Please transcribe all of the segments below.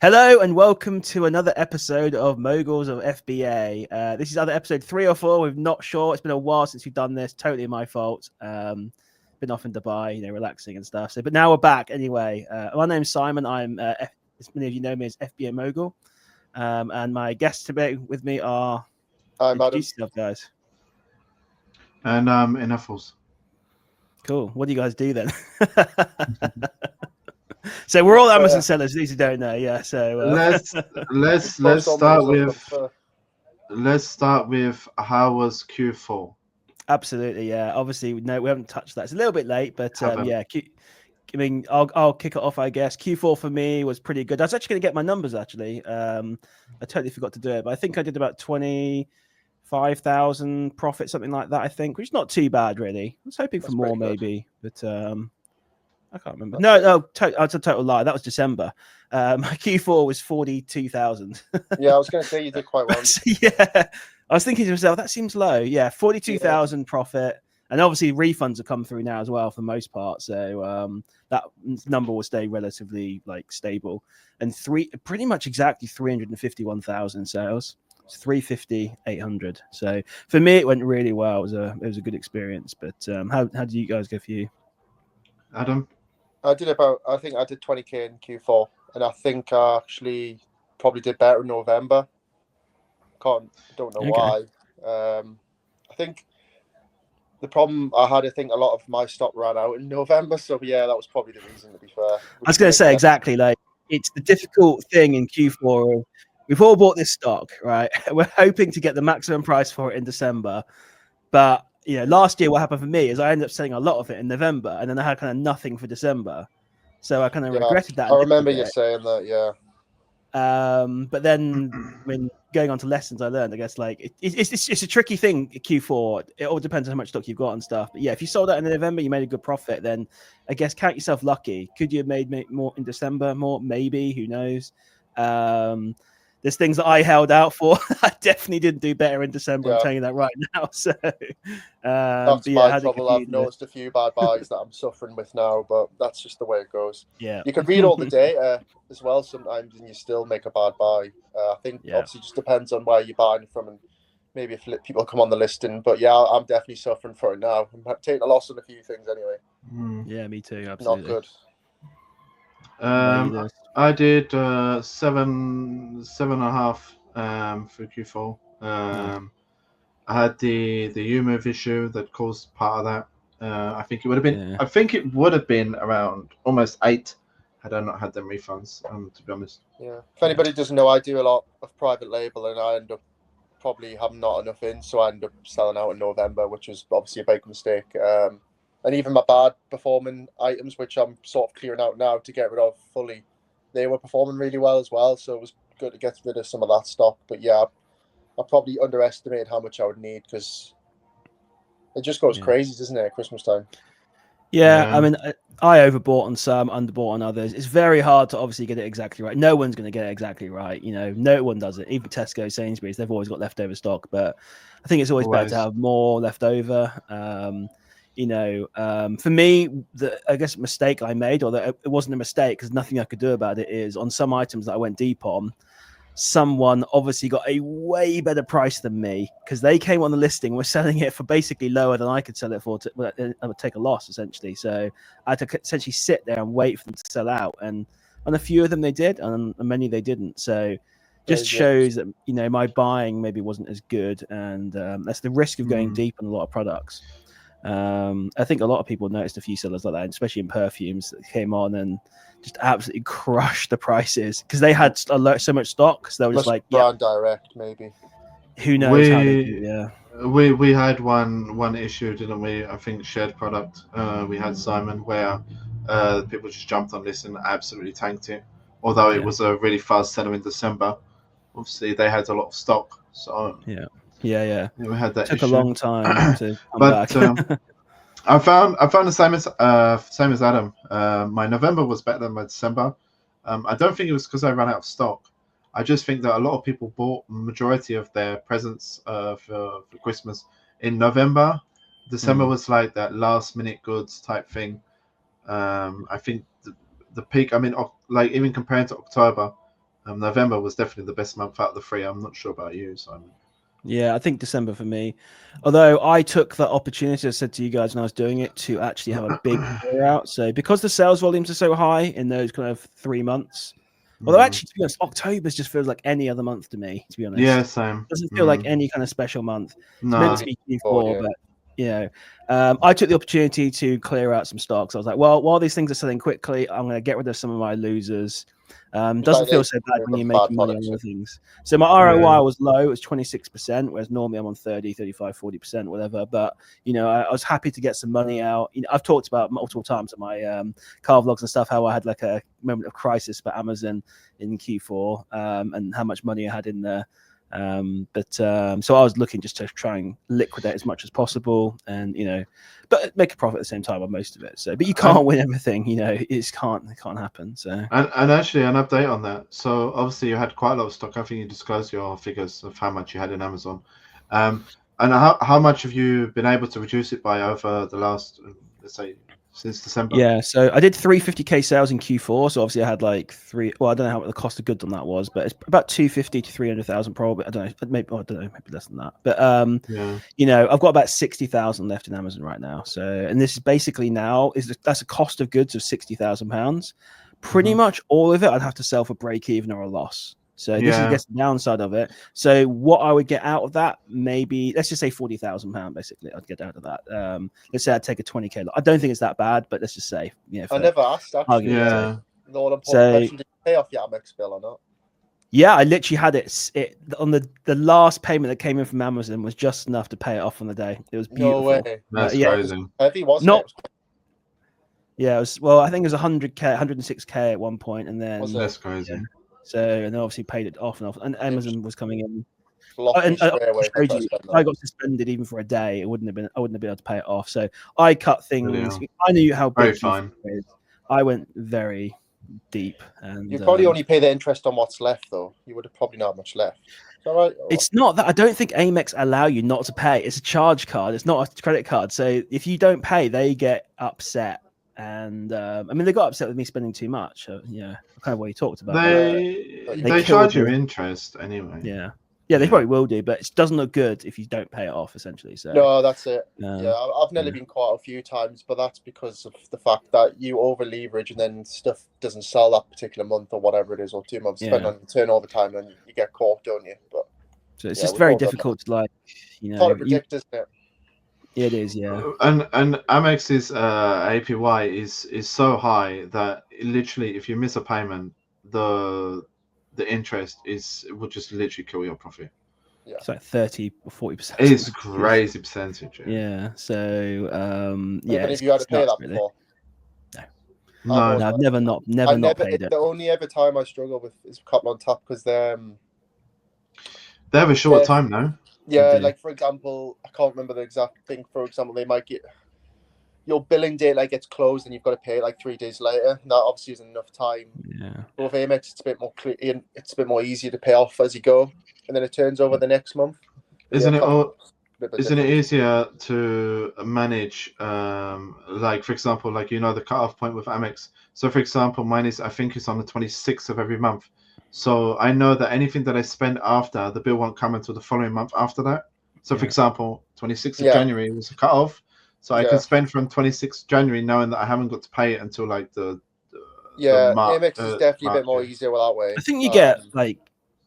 Hello and welcome to another episode of Moguls of FBA. This is either episode 3 or 4. We're not sure. It's been a while since we've done this. Totally my fault. Been off in Dubai, relaxing and stuff. But now we're back anyway. My name's Simon. I'm, as many of you know me as FBA Mogul. And my guests today with me are... Introduce yourself, guys. And Enuffles. Cool. What do you guys do then? So we're all Amazon sellers. These who don't know, yeah. So let's start with how was Q4? Absolutely, yeah. Obviously, no, we haven't touched that. It's a little bit late, but yeah. I'll kick it off. I guess Q4 for me was pretty good. I was actually going to get my numbers. Actually, I totally forgot to do it, but I think I did about 25,000 profit, something like that. I think, which is not too bad, really. I was hoping for more, maybe, but. I can't remember. No, that's a total lie. That was December. My Q4 was 42,000. Yeah, I was going to say you did quite well. Yeah, I was thinking to myself, that seems low. Yeah, 42,000 profit, and obviously refunds have come through now as well for the most part. So that number will stay relatively stable, and pretty much exactly 351,000 sales. It's 350, 800. So for me, it went really well. It was a good experience. But how did you guys go for you, Adam? I think I did 20k in Q4, and I think I actually probably did better in November. Don't know why. I think the problem I had, I think a lot of my stock ran out in November, so yeah, that was probably the reason, to be fair. I was going to say exactly, it's the difficult thing in Q4. We've all bought this stock, right? We're hoping to get the maximum price for it in December, but last year what happened for me is I ended up selling a lot of it in November, and then I had kind of nothing for December, so I kind of regretted that. I remember you saying that, yeah. But then, going on to lessons I learned, I guess it's a tricky thing. Q4, it all depends on how much stock you've got and stuff. But yeah, if you sold that in November, you made a good profit. Then I guess count yourself lucky. Could you have made more in December? More, maybe. Who knows? There's things that I held out for. I definitely didn't do better in December. Yeah. I'm telling you that right now. So that's my trouble. I've noticed a few bad buys that I'm suffering with now, but that's just the way it goes. Yeah, you can read all the data as well sometimes, and you still make a bad buy. I think obviously just depends on where you're buying from, and maybe if people come on the listing. But yeah, I'm definitely suffering for it now. I'm taking a loss on a few things anyway. Yeah, me too. Absolutely. Not good. I did 7.5 for Q4. I had the U-move issue that caused part of that. I think it would have been. Yeah. I think it would have been around almost 8 had I not had them refunds. To be honest. Yeah. If anybody doesn't know, I do a lot of private label, and I end up probably having not enough in, so I end up selling out in November, which was obviously a big mistake. And even my bad performing items, which I'm sort of clearing out now to get rid of fully, they were performing really well as well. So it was good to get rid of some of that stock. But yeah, I probably underestimated how much I would need, because it just goes crazy, doesn't it, at Christmas time? Yeah, I mean, I overbought on some, underbought on others. It's very hard to obviously get it exactly right. No one's going to get it exactly right. No one does it. Even Tesco, Sainsbury's, they've always got leftover stock. But I think it's always better to have more left over. For me, I guess mistake I made, although it wasn't a mistake because nothing I could do about it, is on some items that I went deep on, someone obviously got a way better price than me because they came on the listing, were selling it for basically lower than I could sell it for. I would take a loss essentially. So I had to essentially sit there and wait for them to sell out. And on a few of them they did, and on many they didn't. So just shows that my buying maybe wasn't as good, and that's the risk of going deep on a lot of products. I think a lot of people noticed a few sellers like that, especially in perfumes, that came on and just absolutely crushed the prices because they had so much stock. So they were just brand direct, maybe. Who knows? We had one issue, didn't we? I think shared product. We had Simon where people just jumped on this and absolutely tanked it. Although it was a really fast seller in December, obviously they had a lot of stock. So yeah. We had that. It took issue. a long time to come back. I found the same as Adam. My November was better than my December. I don't think it was because I ran out of stock. I just think that a lot of people bought majority of their presents for Christmas in November. December was like that last minute goods type thing. I think the peak. I mean, like even comparing to October, November was definitely the best month out of the three. I'm not sure about you, Simon. Yeah, I think December for me. Although I took that opportunity, I said to you guys when I was doing it, to actually have a big clear out. So because the sales volumes are so high in those kind of 3 months, although actually, to be honest, October just feels like any other month to me, to be honest. Yeah, same. It doesn't feel like any kind of special month. It's meant to be Q4, yeah. but you know, I took the opportunity to clear out some stocks. I was like, well, while these things are selling quickly, I'm going to get rid of some of my losers. Doesn't feel so bad when you're making money on other things. So my ROI was low. It was 26%, whereas normally I'm on 30, 35, 40%, whatever. But, you know, I was happy to get some money out. You know, I've talked about multiple times on my car vlogs and stuff, how I had like a moment of crisis for Amazon in Q4 and how much money I had in there. So I was looking just to try and liquidate as much as possible, and you know, but make a profit at the same time on most of it. So, but you can't win everything, you know. It can't happen. So, and actually, an update on that. So obviously, you had quite a lot of stock. I think you disclosed your figures of how much you had in Amazon, and how much have you been able to reduce it by over the last, let's say, since December? Yeah, so I did 350k sales in Q4. So obviously I had like I don't know how the cost of goods on that was, but it's about 250 to 300,000 probably. I don't know, maybe maybe less than that. But you know, I've got about 60,000 left in Amazon right now. So, and this is basically now that's a cost of goods of £60,000. Pretty much all of it I'd have to sell for break even or a loss. So this is, I guess, the downside of it. So what I would get out of that, maybe let's just say £40,000 basically. I'd get out of that. Let's say I'd take a 20k. I don't think it's that bad, but let's just say, you know. I never asked actually. Yeah. The all important question: did you pay off your Amex bill or not? Yeah, I literally had it on the last payment that came in from Amazon was just enough to pay it off on the day. It was beautiful. No way. That's crazy. Heavy, wasn't it? Yeah, it was. Well, I think it was 100k, 106k at one point, and then that's crazy. Yeah. So, and then obviously paid it off, and Amazon was coming in. I got suspended even for a day. I wouldn't have been able to pay it off. So I cut things. I knew how big it is. I went very deep, and you probably only pay the interest on what's left, though. You would have probably not much left. Is that right? It's not that. I don't think Amex allow you not to pay. It's a charge card. It's not a credit card. So if you don't pay, they get upset. And I mean, they got upset with me spending too much. Yeah, kind of what you talked about. They charge you interest anyway. Yeah, they probably will do, but it doesn't look good if you don't pay it off, essentially. So no, that's it. I've nearly been caught a few times, but that's because of the fact that you over leverage and then stuff doesn't sell that particular month or whatever it is, or 2 months, depending on the turnover time, and you get caught, don't you? But so it's just very difficult to, like, you know, hard to predict, isn't it? It is, yeah. And Amex's APY is so high that literally, if you miss a payment, the interest will just literally kill your profit. Yeah, it's like 30 or 40%. It's a crazy percentage. Yeah. So yeah. But if you had to pay that before, no, I've never not paid it. The only ever time I struggle with is couple on top because they have a short time now. Yeah, like for example, I can't remember the exact thing. For example, they might get your billing date gets closed and you've got to pay it like 3 days later. And that obviously isn't enough time. Yeah. But with Amex, it's a bit more clear. It's a bit more easier to pay off as you go, and then it turns over the next month. Isn't it easier to manage? Like for example, like the cutoff point with Amex. So for example, mine is, I think it's on the 26th of every month. So I know that anything that I spend after, the bill won't come until the following month after that. So for example, 26th of January was a cutoff. So I can spend from 26th January knowing that I haven't got to pay it until like the Amex is definitely a bit more easier that way. I think you get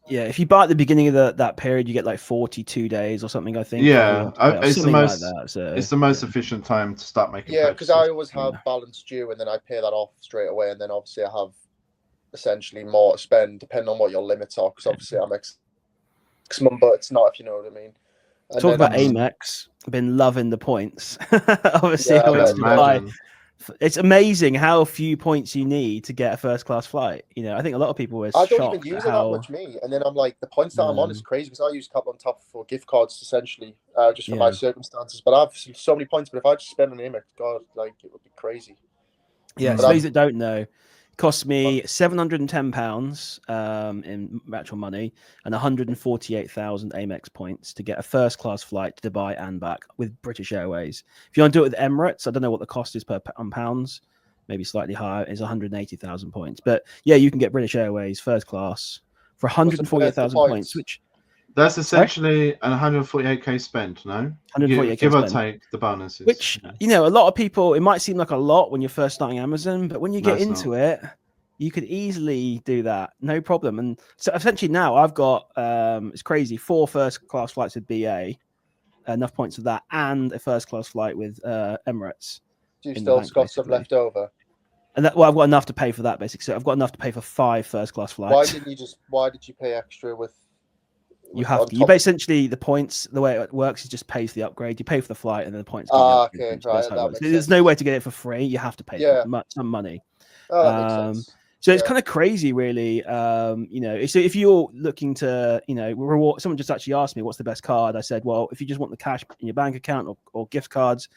if you buy at the beginning of that period, you get like 42 days or something, I think. Yeah, it's the most like that, so, it's the most efficient time to start making purchases. Because I always have balance due and then I pay that off straight away, and then obviously I have essentially more to spend depending on what your limits are, because obviously Amex maximum, but it's not, if you know what I mean. And talk about Amex. I've been loving the points. Obviously, it's amazing how few points you need to get a first class flight. You know, I think a lot of people were shocked. I don't even use it that much, me. And then I'm like, the points that I'm on is crazy because I use a couple on top for gift cards essentially, just for my circumstances. But I have so many points. But if I just spend on Amex, God, like it would be crazy. Yeah, for those that don't know, cost me £710 in actual money and 148,000 Amex points to get a first class flight to Dubai and back with British Airways. If you want to do it with Emirates, I don't know what the cost is per pounds, maybe slightly higher, is 180,000 points. But yeah, you can get British Airways first class for What's it worth, the 148,000 points, which That's essentially an 148k spend, no? 148k Give or spend. take the bonuses. Which, you know, a lot of people, it might seem like a lot when you're first starting Amazon, but when you No, get it's into it, you could easily do that, no problem. And so essentially now I've got, it's crazy, 4 first-class flights with BA, enough points for that, and a first-class flight with Emirates. Do you in the still bank, got some basically. left over? And that, well, I've got enough to pay for that, basically. So I've got enough to pay for 5 first-class flights. Why did you pay extra with You have to. You essentially, the points, the way it works is just pay for the upgrade. You pay for the flight, and then the points. Okay, right. There's no way to get it for free. You have to pay some money. Oh, that makes sense. So it's kind of crazy, really. You know, so if you're looking to, you know, reward, someone just actually asked me what's the best card. I said, well, if you just want the cash in your bank account or gift cards,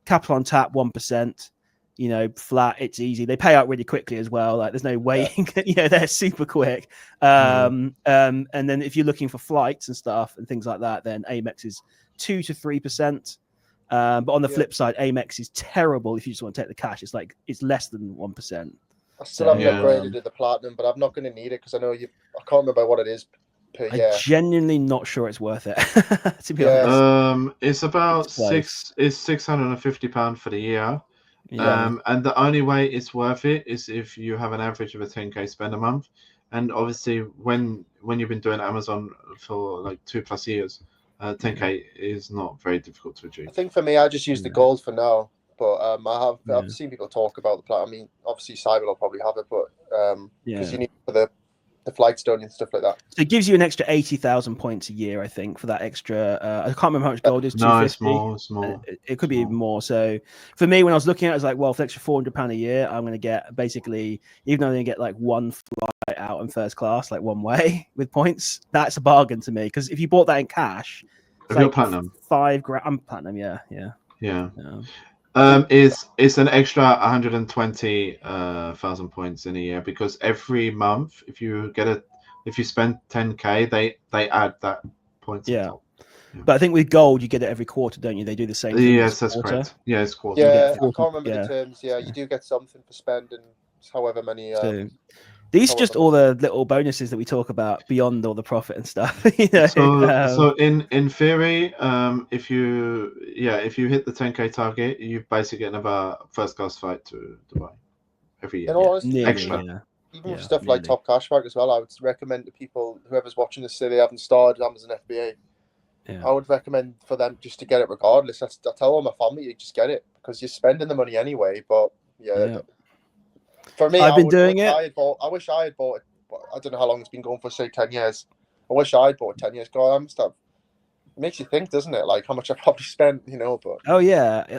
Capital on Tap 1%. You know, flat, it's easy. They pay out really quickly as well. Like there's no waiting. You know, they're super quick. And then if you're looking for flights and stuff and things like that, then Amex is 2 to 3%. But on the flip side, Amex is terrible if you just want to take the cash. It's like it's less than 1%. I still haven't upgraded to the platinum, but I'm not going to need it because I know you. I can't remember what it is per year. I'm genuinely not sure it's worth it. To be honest, it's about £650 for the year. And the only way it's worth it is if you have an average of a 10k spend a month. And obviously, when you've been doing Amazon for like 2+ years, 10k is not very difficult to achieve. I think for me, I just use the gold for now. But I've seen people talk about the platinum. I mean, obviously, Cyber will probably have it, but because you need for the flights done and stuff like that. So it gives you an extra 80,000 points a year, I think, for that extra. I can't remember how much gold is. No, it's more. It could be even more. So for me, when I was looking at it, I was like, well, for extra £400 a year, I'm going to get basically, even though I'm going to get like 1 flight out in first class, like one way with points, that's a bargain to me. Because if you bought that in cash, it's like platinum, £5,000. I'm platinum, yeah. It's an extra 120,000 points in a year because every month, if you spend 10k, they add that points. Yeah. But I think with gold, you get it every quarter, don't you? They do the same thing. Yes, that's correct. Yeah, it's quarter. Yeah, I can't remember the terms. Yeah, you do get something for spending however many. These are just all the little bonuses that we talk about beyond all the profit and stuff. You know? So in theory, if you hit the 10k target, you basically get another first class flight to Dubai every year. Extra. Even with stuff like Top Cashback as well, I would recommend to people, whoever's watching this, say they haven't started Amazon FBA. I would recommend for them just to get it regardless. I tell all my family, you just get it because you're spending the money anyway. But for me, I've been doing it. I wish I had bought it. I don't know how long it's been going for, say 10 years. I wish I had bought it 10 years ago. It makes you think, doesn't it? Like how much I probably spent, you know. But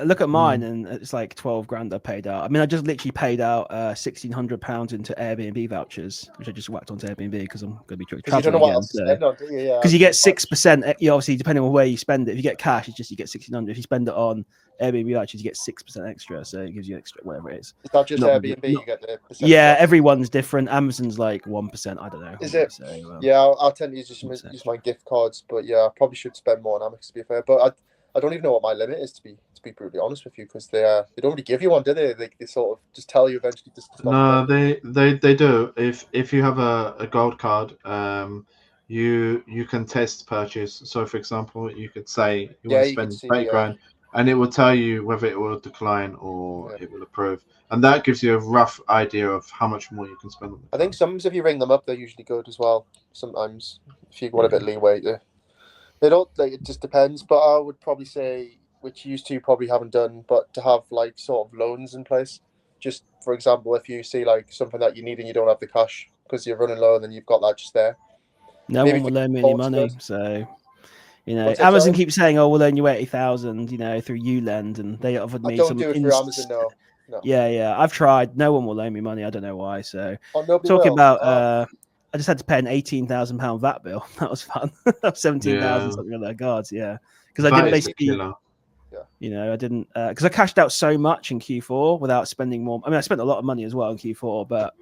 look at mine, and it's like 12 grand I paid out. I mean, I just literally paid out £1,600 into Airbnb vouchers, which I just whacked onto Airbnb because I'm going to be traveling. You don't know what else to spend on, do you? Because you get 6%. You obviously, depending on where you spend it. If you get cash, it's just you get 1,600. If you spend it on Airbnb vouchers, you get 6% extra, so it gives you extra whatever it is. It's not just Airbnb. You get the everyone's different. Amazon's like 1%. I don't know. Is it? So, I'll tend to use my gift cards, but I probably should spend more on Amex to be fair. But I don't even know what my limit is to be brutally honest with you, because they don't really give you one, do they? They sort of just tell you eventually. No, they do. If you have a gold card, you can test purchase. So, for example, you could say you want to spend 8 grand, and it will tell you whether it will decline or it will approve, and that gives you a rough idea of how much more you can spend on it. I think sometimes if you ring them up, they're usually good as well. Sometimes if you want a bit of leeway, they don't. Like, it just depends. But I would probably say, which you used to probably haven't done, but to have like sort of loans in place. Just for example, if you see like something that you need and you don't have the cash because you're running low, then you've got that just there. No one will loan me any money, so Amazon keeps saying, "Oh, we'll loan you 80,000," through ULend, and they offered me some. Don't do it through Amazon, no. Yeah, I've tried. No one will loan me money. I don't know why. So talking about, I just had to pay an £18,000 VAT bill. That was fun. 17,000 something on their cards. Yeah, because I didn't basically. I didn't because I cashed out so much in Q4 without spending more. I mean, I spent a lot of money as well in Q4, but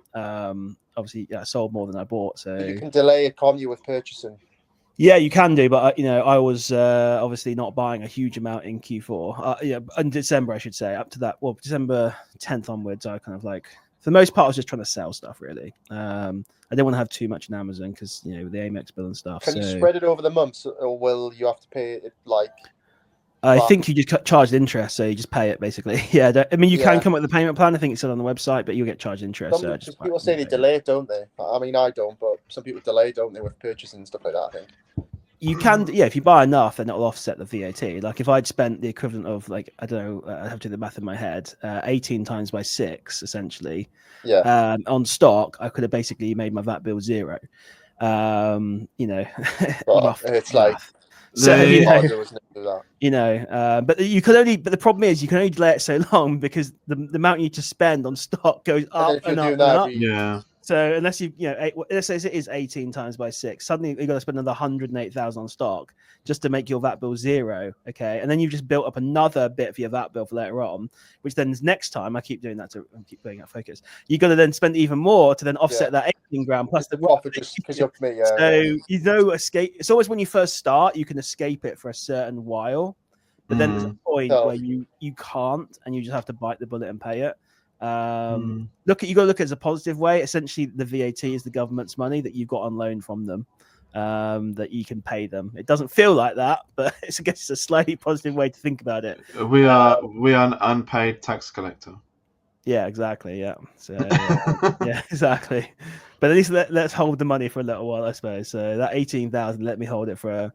obviously, I sold more than I bought. So you can delay it, can't you, with purchasing? Yeah, you can do, but I was obviously not buying a huge amount in Q4. In December, I should say, up to that. Well, December 10th onwards, I kind of like for the most part, I was just trying to sell stuff really. I didn't want to have too much in Amazon because the Amex bill and stuff. Can you spread it over the months, or will you have to pay it like? I think you just charge interest, so you just pay it basically. Yeah, I mean you can come up with a payment plan. I think it's on the website, but you'll get charged interest. Because people say they delay it, don't they? I mean, I don't, but some people delay, don't they, with purchasing and stuff like that. I think you can, if you buy enough, then it'll offset the VAT. Like if I'd spent the equivalent of like I don't know, I have to do the math in my head, 18 times by 6 essentially. Yeah. On stock, I could have basically made my VAT bill 0. Well, Rough it's math. like. So but you can only. But the problem is you can only delay it so long because the amount you need to spend on stock goes up and up and up. Yeah. So unless let's say it is 18 times by 6, suddenly you've got to spend another 108,000 on stock just to make your VAT bill 0. Okay, and then you've just built up another bit for your VAT bill for later on, which then next time I keep doing that to keep going out focus. You got to then spend even more to then offset that 18 grand plus the profit just because you're me. Escape. It's always when you first start, you can escape it for a certain while, but then there's a point where you can't, and you just have to bite the bullet and pay it. You got to look at it as a positive way. Essentially, the VAT is the government's money that you got on loan from them, that you can pay them. It doesn't feel like that, but I guess it's a slightly positive way to think about it. We are an unpaid tax collector. Yeah, exactly. Yeah, so yeah, exactly. But at least let's hold the money for a little while, I suppose. So that 18,000, let me hold it for.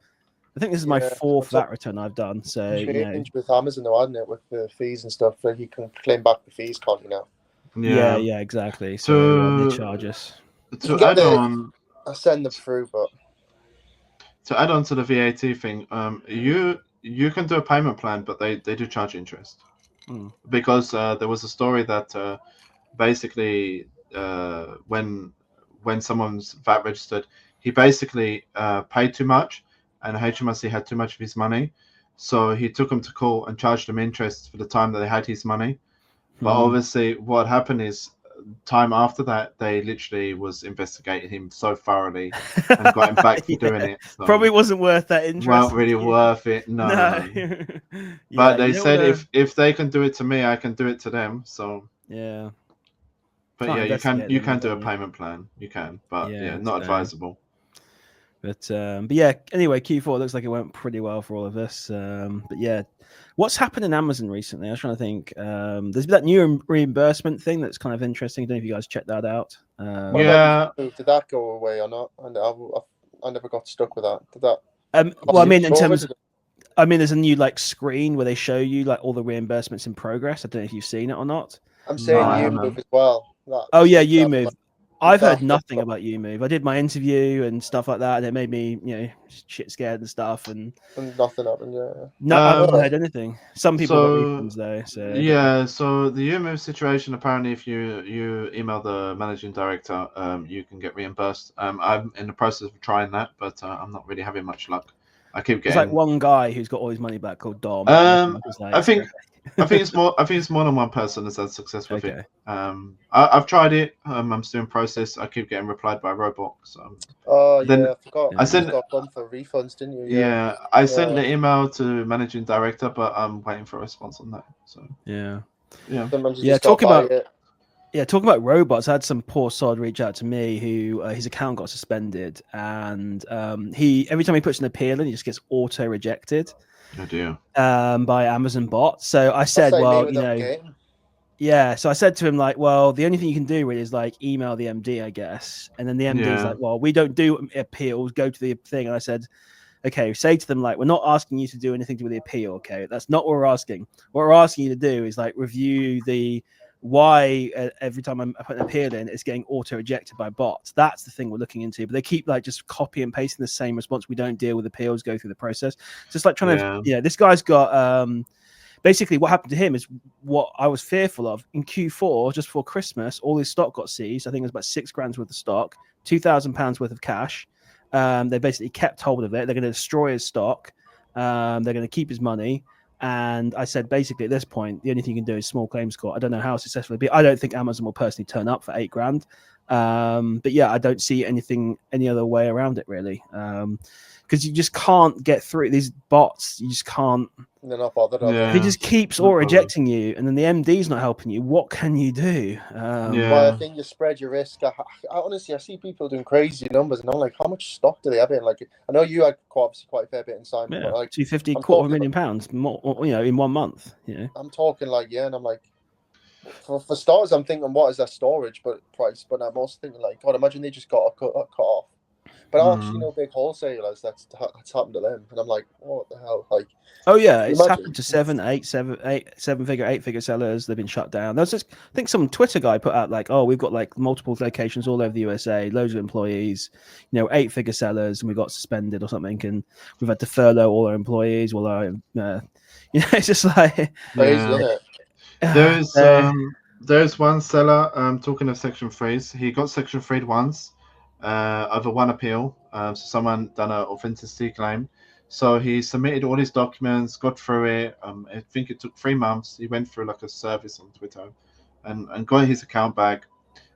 I think this is my 4th VAT return I've done. So with Amazon, though, hasn't it, with the fees and stuff? Like you can claim back the fees, can't you now? Yeah, exactly. So they charge us. To add on, I send them through, but to add on to the VAT thing, you can do a payment plan, but they do charge interest because there was a story that basically when someone's VAT registered, he basically paid too much. And HMRC had too much of his money, so he took him to court and charged him interest for the time that they had his money. But obviously, what happened is, time after that, they literally was investigating him so thoroughly and got him back for doing it. So probably wasn't worth that interest. Weren't really worth it. No. But they said if they can do it to me, I can do it to them. So yeah. But you can do a payment plan. You can, but not advisable. But yeah, anyway, Q4 looks like it went pretty well for all of us. But yeah, what's happened in Amazon recently? I was trying to think. There's that new reimbursement thing that's kind of interesting. I don't know if you guys checked that out. Did that go away or not? I never got stuck with that. Did that? Well, I mean, in terms, there's a new screen where they show you all the reimbursements in progress. I don't know if you've seen it or not. I'm saying YouMove as well. Oh yeah, YouMove. I've heard nothing about YouMove. I did my interview and stuff like that, and it made me, shit scared and stuff. And nothing happened. No, I haven't heard anything. Some people got refunds though. So yeah, so the YouMove situation, apparently, if you email the managing director, you can get reimbursed. I'm in the process of trying that, but I'm not really having much luck. I keep getting. There's one guy who's got all his money back called Dom. I think it's more than one person has had success with it. I've tried it. I'm still in process. I keep getting replied by a robot. So I forgot. I sent got done for refunds, didn't you? Yeah, I sent the email to managing director, but I'm waiting for a response on that. So talking about robots, I had some poor sod reach out to me who his account got suspended, and he every time he puts an appeal in, he just gets auto rejected. Oh dear. By Amazon bot. So I said, so I said to him, the only thing you can do really is email the MD, I guess. And then the MD is well, we don't do appeals, go to the thing. And I said, okay, say to them, we're not asking you to do anything to do with the appeal. Okay, that's not what we're asking. What we're asking you to do is review the why every time I put an appeal in, it's getting auto ejected by bots. That's the thing we're looking into. But they keep just copy and pasting the same response. We don't deal with appeals, go through the process. Just trying to, this guy's got basically what happened to him is what I was fearful of in Q4, just before Christmas. All his stock got seized. I think it was about £6,000 worth of stock, £2,000 worth of cash. They basically kept hold of it. They're going to destroy his stock. They're going to keep his money. And I said, basically, at this point, the only thing you can do is small claims court. I don't know how successful it'll be. I don't think Amazon will personally turn up for £8,000. But yeah, I don't see any other way around it really. Because you just can't get through these bots. You just can't. They're not bothered. Are Yeah. they? He just keeps Not auto bothered. ejecting you, and then the MD's not helping you. What can you do? Yeah. Well, I think you spread your risk. I honestly, I see people doing crazy numbers, and I'm like, how much stock do they have in? Like, I know you had obviously quite a fair bit in Simon, Yeah, but like 250, I'm quarter of a talking million pounds more, in 1 month. I'm talking like, yeah, and I'm like, for starters, I'm thinking, what is their storage but price? But I'm also thinking, like, God, imagine they just got cut off. But I actually know big wholesalers that's happened to them, and I'm like, what the hell? Like, Oh yeah, it's imagine. happened to seven-figure, 8-figure sellers. They've been shut down. There's just, I think some Twitter guy put out like, oh, we've got like multiple locations all over the USA, loads of employees, 8-figure sellers, and we got suspended or something, and we've had to furlough all our employees. All our, it's just like Crazy, isn't it? There's one seller. Talking of Section 3s, he got Section 3 once, over one appeal. So someone done an authenticity claim. So he submitted all his documents, got through it. I think it took 3 months. He went through like a service on Twitter, and got his account back.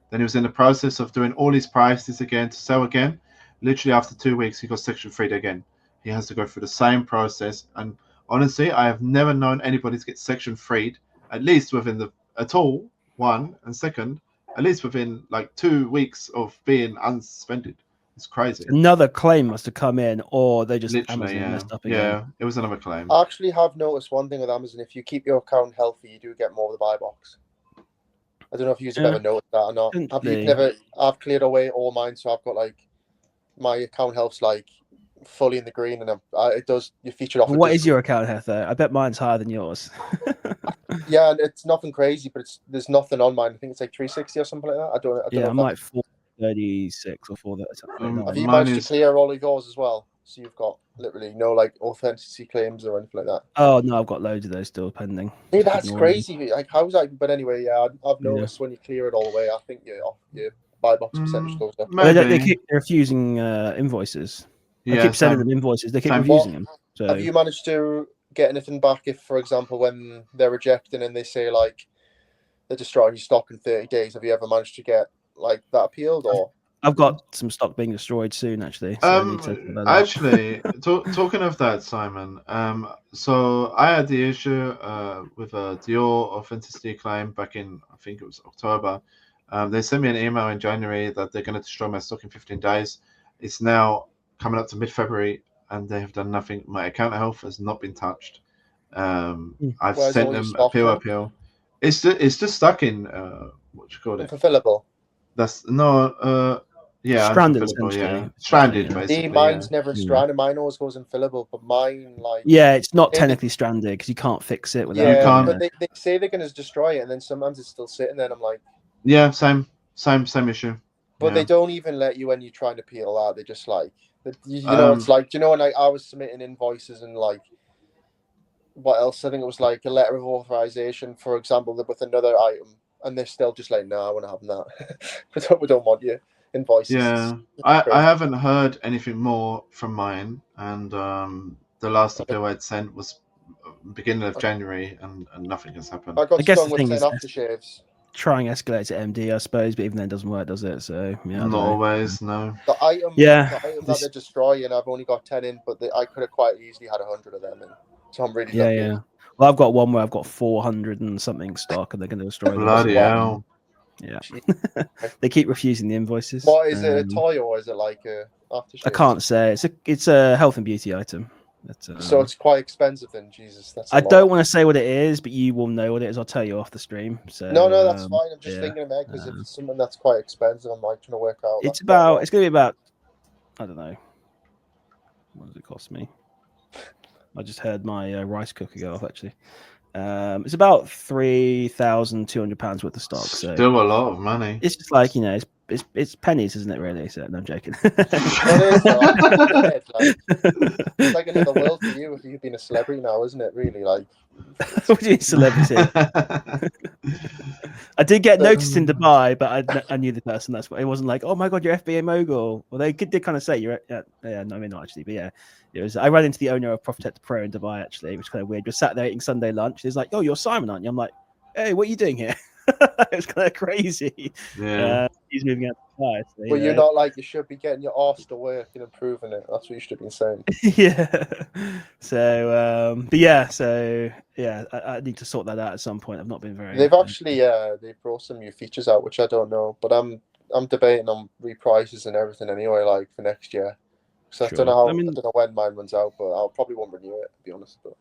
Then he was in the process of doing all his prices again to sell again. Literally after 2 weeks, he got Section 3 again. He has to go through the same process. And honestly, I have never known anybody to get Section 3 at least within at all. One, and second, at least within like 2 weeks of being unsuspended. It's crazy. another claim must have come in, or they just Literally, Amazon yeah. messed up again. Yeah, it was another claim. I actually have noticed one thing with Amazon: if you keep your account healthy, you do get more of the buy box. I don't know if you've ever noticed that or not. I've cleared away all mine, so I've got like my account health's like fully in the green, and it does. You featured off. What is your account health though? I bet mine's higher than yours. Yeah, and it's nothing crazy, but there's nothing on mine. I think it's like 360 or something like that. I don't know. I'm like 436 or 439. Have you managed to clear all of yours as well? So you've got literally no like authenticity claims or anything like that. Oh no, I've got loads of those still pending. Hey, that's crazy. Like, how's that? But anyway, yeah, I've noticed when you clear it all the way, I think your buy box percentage goes up. They keep refusing invoices. I keep sending them invoices. They keep refusing them. So have you managed to get anything back if, for example, when they're rejecting and they say like they're destroying your stock in 30 days, have you ever managed to get like that appealed? Or I've got some stock being destroyed soon, actually. So talking of that, Simon. So I had the issue with a Dior authenticity claim back in, I think it was October. They sent me an email in January that they're going to destroy my stock in 15 days. It's now coming up to mid-February, and they have done nothing. My account health has not been touched. I've sent them appeal. It's just stuck in what you call it? Unfulfillable. That's no. Yeah, stranded essentially. Yeah. Stranded basically. Mine's never stranded. Mine always goes unfillable, but mine like it's not technically stranded because you can't fix it. You can't. But they say they're going to destroy it, and then sometimes it's still sitting there. And I'm like, yeah, same issue. But they don't even let you when you try to appeal that. They just like, it's like, when I was submitting invoices and like, what else? I think it was like a letter of authorization, for example, with another item, and they're still just like, no, we're not having that. we don't want you invoices. Yeah, I haven't heard anything more from mine, and the last appeal I'd sent was beginning of January, and nothing has happened. I guess the thing is aftershaves. Try and escalate to MD, I suppose, but even then it doesn't work, does it? So not always, no. The item that they destroy, and I've only got 10 in, but I could have quite easily had 100 of them in. So I'm really lucky. Well, I've got one where I've got 400 and something stock, and they're going to destroy them. Bloody hell. Yeah. They keep refusing the invoices. What is it, a toy or is it like a aftershave? I can't say. It's a health and beauty item. So it's quite expensive then, Jesus. I don't want to say what it is, but you will know what it is. I'll tell you off the stream. So no, that's fine. I'm just thinking about because if it's something that's quite expensive, I'm like trying to work out. It's going to be about, I don't know. What does it cost me? I just heard my rice cooker go off actually. It's about £3,200 worth of stock. So still a lot of money. It's just like it's pennies, isn't it? Really? So no, I'm joking. It's like another world for you if you've been a celebrity now, isn't it? Really, like. What do you mean celebrity? I did get noticed in Dubai, but I knew the person. That's why it wasn't like, oh my god, you're FBA mogul. Well, they did kind of say you're. No, I mean not actually, but yeah, it was. I ran into the owner of Protect Pro in Dubai actually, which is kind of weird. Just sat there eating Sunday lunch. He's like, oh, you're Simon, aren't you? I'm like, hey, what are you doing here? It's kind of crazy. Yeah. He's moving out to Dubai. So, But you're not like, you should be getting your arse to work and improving it. That's what you should have been saying. yeah. So, but yeah, I need to sort that out at some point. I've not been very. They've actually they brought some new features out, which I don't know, but I'm debating on reprices and everything anyway, like for next year. So Sure. I don't know I mean- I don't know when mine runs out, but I'll probably won't renew it, to be honest. But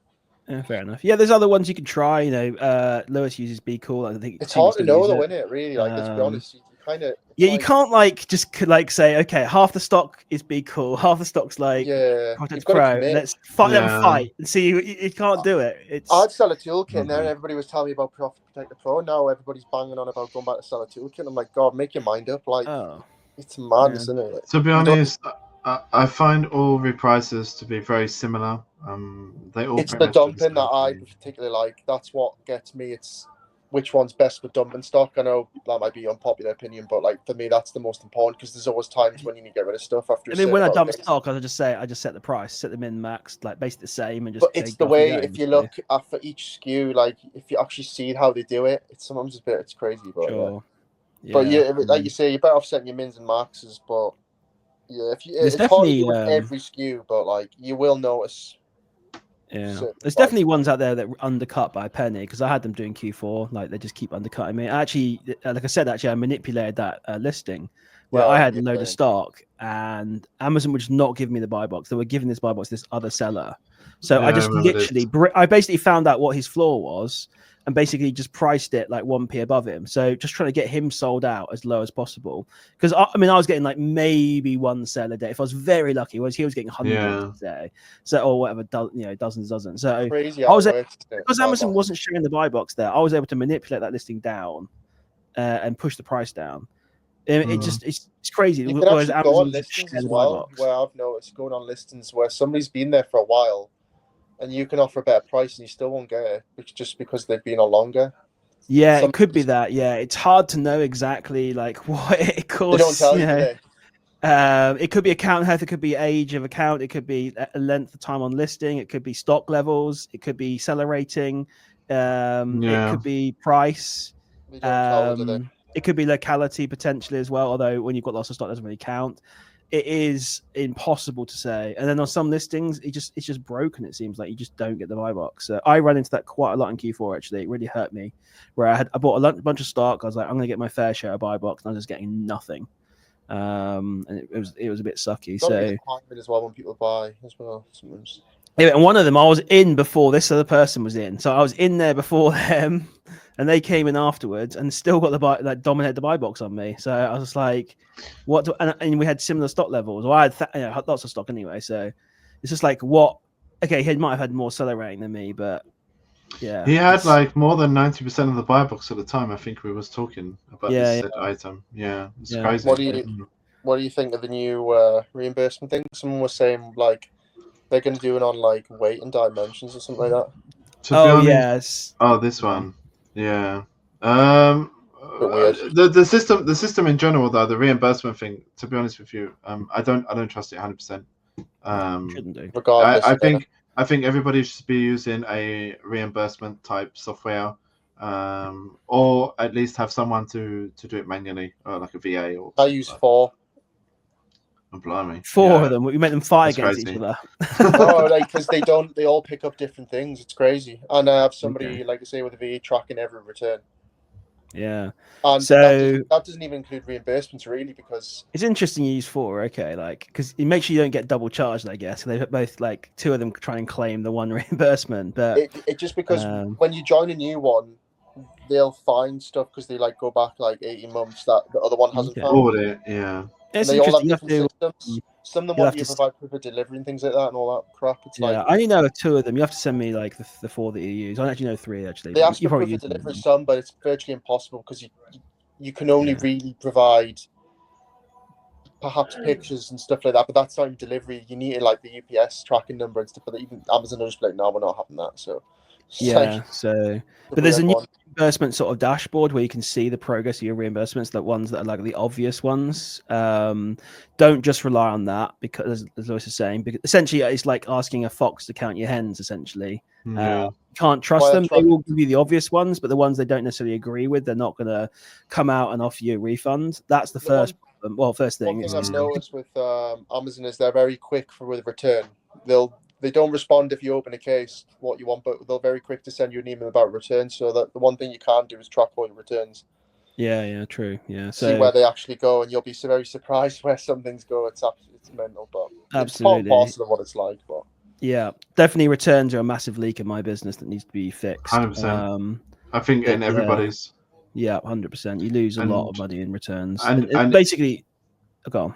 Yeah, fair enough. Yeah, there's other ones you can try. You know, Lewis uses Be Cool. I think it's hard to know though, use isn't it? Really, like let's be honest, you kind of Yeah, you can't like just like say, okay, half the stock is Be Cool, half the stock's like Project you've got to Pro. commit. Let's fight them Yeah. fight and see. You can't do it. It's I'd sell a toolkit, and then everybody was telling me about Protect the Pro. Now everybody's banging on about going back to sell a toolkit. I'm like, God, make your mind up. Like, it's madness, isn't it? Like, to be honest, I find all reprices to be very similar. They all. It's the dumping that I particularly like. That's what gets me. It's which one's best for dumping stock. I know that might be unpopular opinion, but like for me, that's the most important because there's always times when you need to get rid of stuff after. I mean, when I dump stock, I just set the price, set the min max, like basically the same, and just. But it's the way if you look at for each SKU, like if you actually see how they do it, it's sometimes it's crazy, but sure. But like you say, you're better off setting your mins and maxes. But yeah, if you it's hard to do with every SKU, but like you will notice. Yeah, there's definitely ones out there that were undercut by a penny because I had them doing Q4. Like they just keep undercutting me. Actually, like I said, I manipulated that listing where I had a load of stock and Amazon would just not give me the buy box. They were giving this buy box to this other seller. So I just I basically found out what his floor was and basically just priced it like 1p above him. So just trying to get him sold out as low as possible. Because I was getting like maybe one sell a day if I was very lucky. Whereas he was getting hundreds a day, so or whatever, dozens. So crazy. I was because Amazon wasn't showing the buy box there. I was able to manipulate that listing down and push the price down. It's crazy. You can actually go on listings as well, where I've noticed going on listings where somebody's been there for a while. And you can offer a better price, and you still won't get it, just because they've been on longer. Yeah, it could be that. Yeah, it's hard to know exactly like what it costs. They don't tell you, do they? It could be account health. It could be age of account. It could be a length of time on listing. It could be stock levels. It could be seller rating. It could be price. It could be locality potentially as well. Although when you've got lots of stock, it doesn't really count. It is impossible to say. And then on some listings, it's just broken. It seems like you just don't get the buy box. So I ran into that quite a lot in Q4. Actually, it really hurt me. Where I bought a bunch of stock. I was like, I'm going to get my fair share of buy box, and I was just getting nothing. And it was a bit sucky. So as well when people buy as well sometimes. Yeah, and one of them I was in before this other person was in, so I was in there before them, and they came in afterwards and still got the buy, like dominated the buy box on me. So I was like, "What?" And we had similar stock levels. Well, I had lots of stock anyway, so it's just like, what? Okay, he might have had more seller rating than me, but yeah, he had like more than 90% of the buy box at the time. I think we was talking about this item. Yeah, it's crazy. What do you think of the new reimbursement thing? Someone was saying like they're going to do it on like weight and dimensions or something like that. Yes. Oh, this one. Yeah. The system in general though, the reimbursement thing, to be honest with you, I don't trust it 100%. Shouldn't do. Regardless, I think everybody should be using a reimbursement type software, or at least have someone to do it manually, or like a VA. Or I use 4. Oh, blimey. 4 of them. We make them fight against each other. No, like because they all pick up different things. It's crazy. And I have somebody, like I say, with a VA tracking every return. Yeah. And so that doesn't even include reimbursements, really, because it's interesting you use 4. Okay, like because it makes sure you don't get double charged. I guess they both like 2 of them try and claim the one reimbursement, but it just because when you join a new one, they'll find stuff because they like go back like 18 months that the other one hasn't found. Yeah. It's they all have interesting. different systems. Some of them want you to provide proof of delivery and things like that and all that crap. It's I only know 2 of them. You have to send me like the 4 that you use. I actually know 3 actually. They ask for proof of delivery some, but it's virtually impossible because you can only really provide perhaps pictures and stuff like that, but that's not even delivery. You need like the UPS tracking number and stuff, but even Amazon will just be like, no, we're not having that. So but there's a new reimbursement sort of dashboard where you can see the progress of your reimbursements, the ones that are like the obvious ones. Don't just rely on that, because as Lewis is saying, because essentially it's like asking a fox to count your hens. Essentially, Yeah. you can't trust Well, them. They will give you the obvious ones, but the ones they don't necessarily agree with, they're not going to come out and offer you a refund. That's the first problem. Well, first thing. One thing I've noticed with Amazon is they're very quick with return. They don't respond if you open a case what you want, but they're very quick to send you an email about returns. So that the one thing you can't do is track all your returns. Yeah, true. Yeah, See where they actually go, and you'll be very surprised where some things go. It's mental, but it's part and absolutely parcel of what it's like. But yeah, definitely returns are a massive leak in my business that needs to be fixed. 100%. I think in everybody's. Yeah, 100%. You lose a lot of money in returns, and basically. Go on.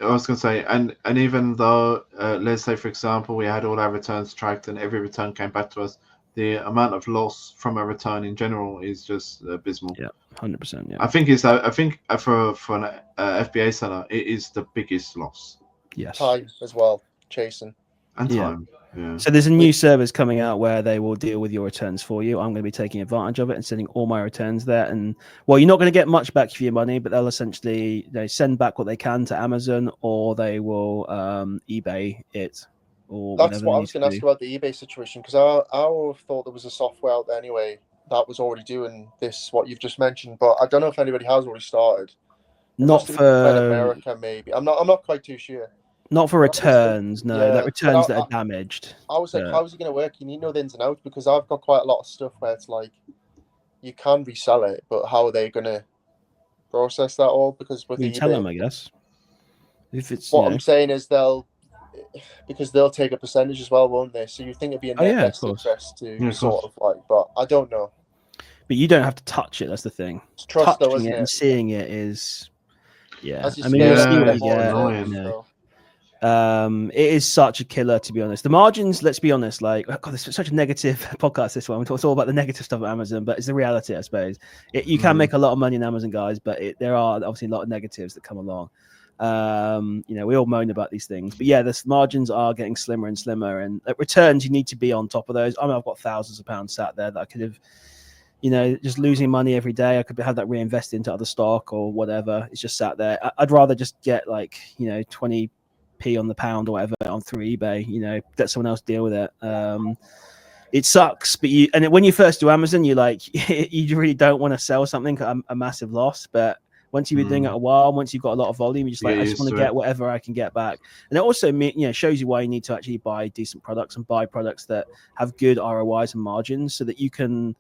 I was going to say, and even though, let's say, for example, we had all our returns tracked and every return came back to us, the amount of loss from a return in general is just abysmal. Yeah, 100%. Yeah, I think for an FBA seller, it is the biggest loss. Yes, time as well, chasing and time. Yeah. So there's a new service coming out where they will deal with your returns for you. I'm going to be taking advantage of it and sending all my returns there. And well, you're not going to get much back for your money, but they'll essentially send back what they can to Amazon, or they will eBay it. Or that's what I was going to ask about the eBay situation, because I thought there was a software out there anyway that was already doing this, what you've just mentioned, but I don't know if anybody has already started. Not for America, maybe. I'm not quite too sure. Not for returns, no. Yeah, like returns that are damaged. I was like, how's it going to work? You need to know the ins and outs, because I've got quite a lot of stuff where it's like, you can resell it, but how are they going to process that all? Because with you tell them, I guess. If it's what I'm saying is because they'll take a percentage as well, won't they? So you think it'd be in their best interest to sort of like, but I don't know. But you don't have to touch it. That's the thing. It's trust, touching though, isn't it and seeing it is, I mean, you'll see what you get. It is such a killer, to be honest. The margins, let's be honest, like, God, this is such a negative podcast, this one. It's all about the negative stuff at Amazon, but it's the reality, I suppose. You can make a lot of money in Amazon, guys, but there are obviously a lot of negatives that come along. We all moan about these things, but yeah, the margins are getting slimmer and slimmer, and at returns, you need to be on top of those. I mean, I've got thousands of pounds sat there that I could have, just losing money every day. I could have that reinvested into other stock or whatever. It's just sat there. I'd rather just get 20p on the pound or whatever on through eBay, let someone else deal with it. It sucks, but when you first do Amazon, you really don't want to sell something a massive loss, but once you've been doing it a while, once you've got a lot of volume, you're just I just want to get whatever I can get back. And it also shows you why you need to actually buy decent products and buy products that have good ROIs and margins, so that you can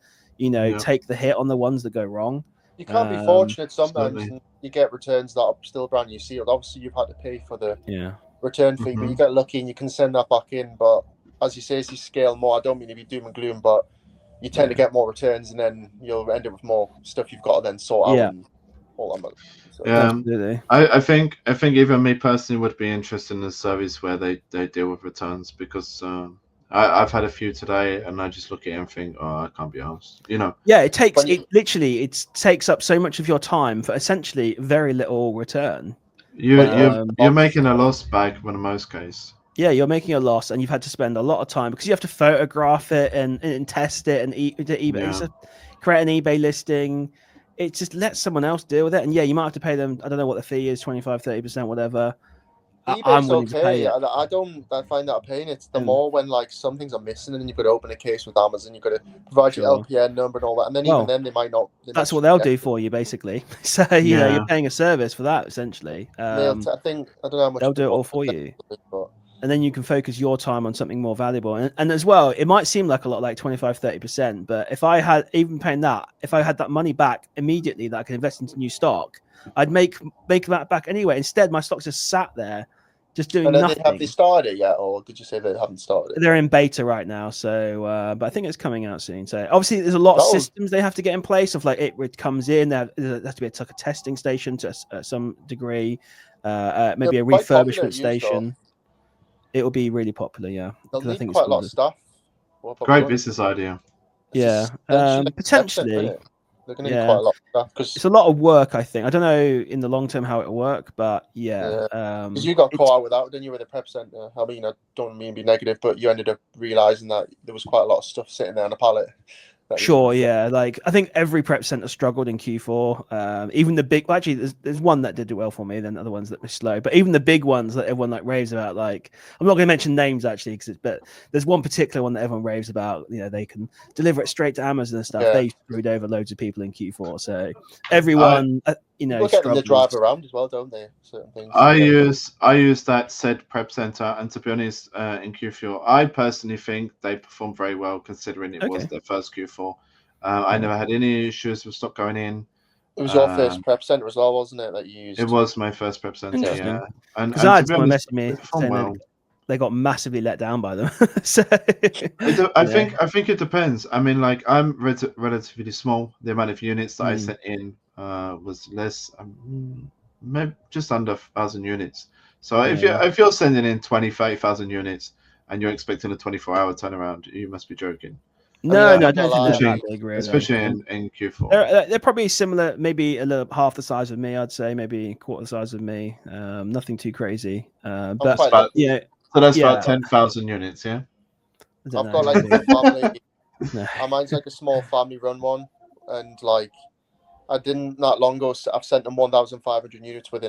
take the hit on the ones that go wrong. You can't be fortunate sometimes, and you get returns that are still brand new sealed. Obviously, you've had to pay for the return fee, but you get lucky and you can send that back in. But as you say, as you scale more, I don't mean to be doom and gloom, but you tend to get more returns, and then you'll end up with more stuff you've got to then sort out. And all that. So, absolutely. I think even me personally would be interested in a service where they deal with returns, because I've had a few today, and I just look at it and think, oh, I can't be asked. Yeah, it takes up so much of your time for essentially very little return. You're making a loss back in most cases. Yeah, you're making a loss, and you've had to spend a lot of time because you have to photograph it and test it and eBay, create an eBay listing. It just lets someone else deal with it, and you might have to pay them. I don't know what the fee is, 25-30%, whatever. eBay's okay. I find that a pain. It's the more when some things are missing, and then you've got to open a case with Amazon. You've got to provide your LPN number and all that, and then even then they might not. That's what they'll do for you, basically. So you're paying a service for that, essentially. I think I don't know how much they'll do it all for you. And then you can focus your time on something more valuable. And as well, it might seem like a lot, like 25-30%, but if I had that money back immediately that I could invest into new stock, I'd make that back anyway. Instead, my stock's just sat there, just doing nothing. Have they started it yet, or did you say they haven't started it? They're in beta right now, so but I think it's coming out soon. So obviously, there's a lot of systems they have to get in place. Of it comes in, there has to be a testing station to some degree, maybe a refurbishment station. It will be really popular, They'll need quite a lot of stuff. Great business idea. Yeah, potentially. They're going to need quite a lot of stuff because it's a lot of work. I think I don't know in the long term how it'll work, but because you got caught out with that, didn't you, with the prep center? I mean, I don't mean to be negative, but you ended up realizing that there was quite a lot of stuff sitting there on a pallet. Sure, yeah. Like I think every prep center struggled in Q4. Even the big, actually, there's one that did well for me, then other ones that were slow. But even the big ones that everyone like raves about, like I'm not going to mention names actually, but there's one particular one that everyone raves about. You know, they can deliver it straight to Amazon and stuff. Yeah. They screwed over loads of people in Q4. So everyone, you know, people get them to drive struggles. around as well, don't they? Certain things. I use that said prep center, and to be honest, in Q4, I personally think they performed very well considering it was their first Q4. I never had any issues with stock going in. It was your first prep center as well, wasn't it? That you used. It was my first prep center, yeah. And because I had to be someone honest, message me they performed well. they got massively let down by them. So I think it depends. I mean, like I'm relatively small. The amount of units that I sent in was less, maybe just under 1,000 units. So if you're sending in 30,000 units and you're expecting a 24-hour turnaround, you must be joking. No, I don't think they're that big, really. Especially in Q4. They're probably similar, maybe a little half the size of me, I'd say, maybe quarter the size of me. Nothing too crazy. But yeah. So that's about 10,000 units, yeah? I've got like a family. Mine's like a small family-run one, and like I didn't not long ago. I've sent them 1,500 units with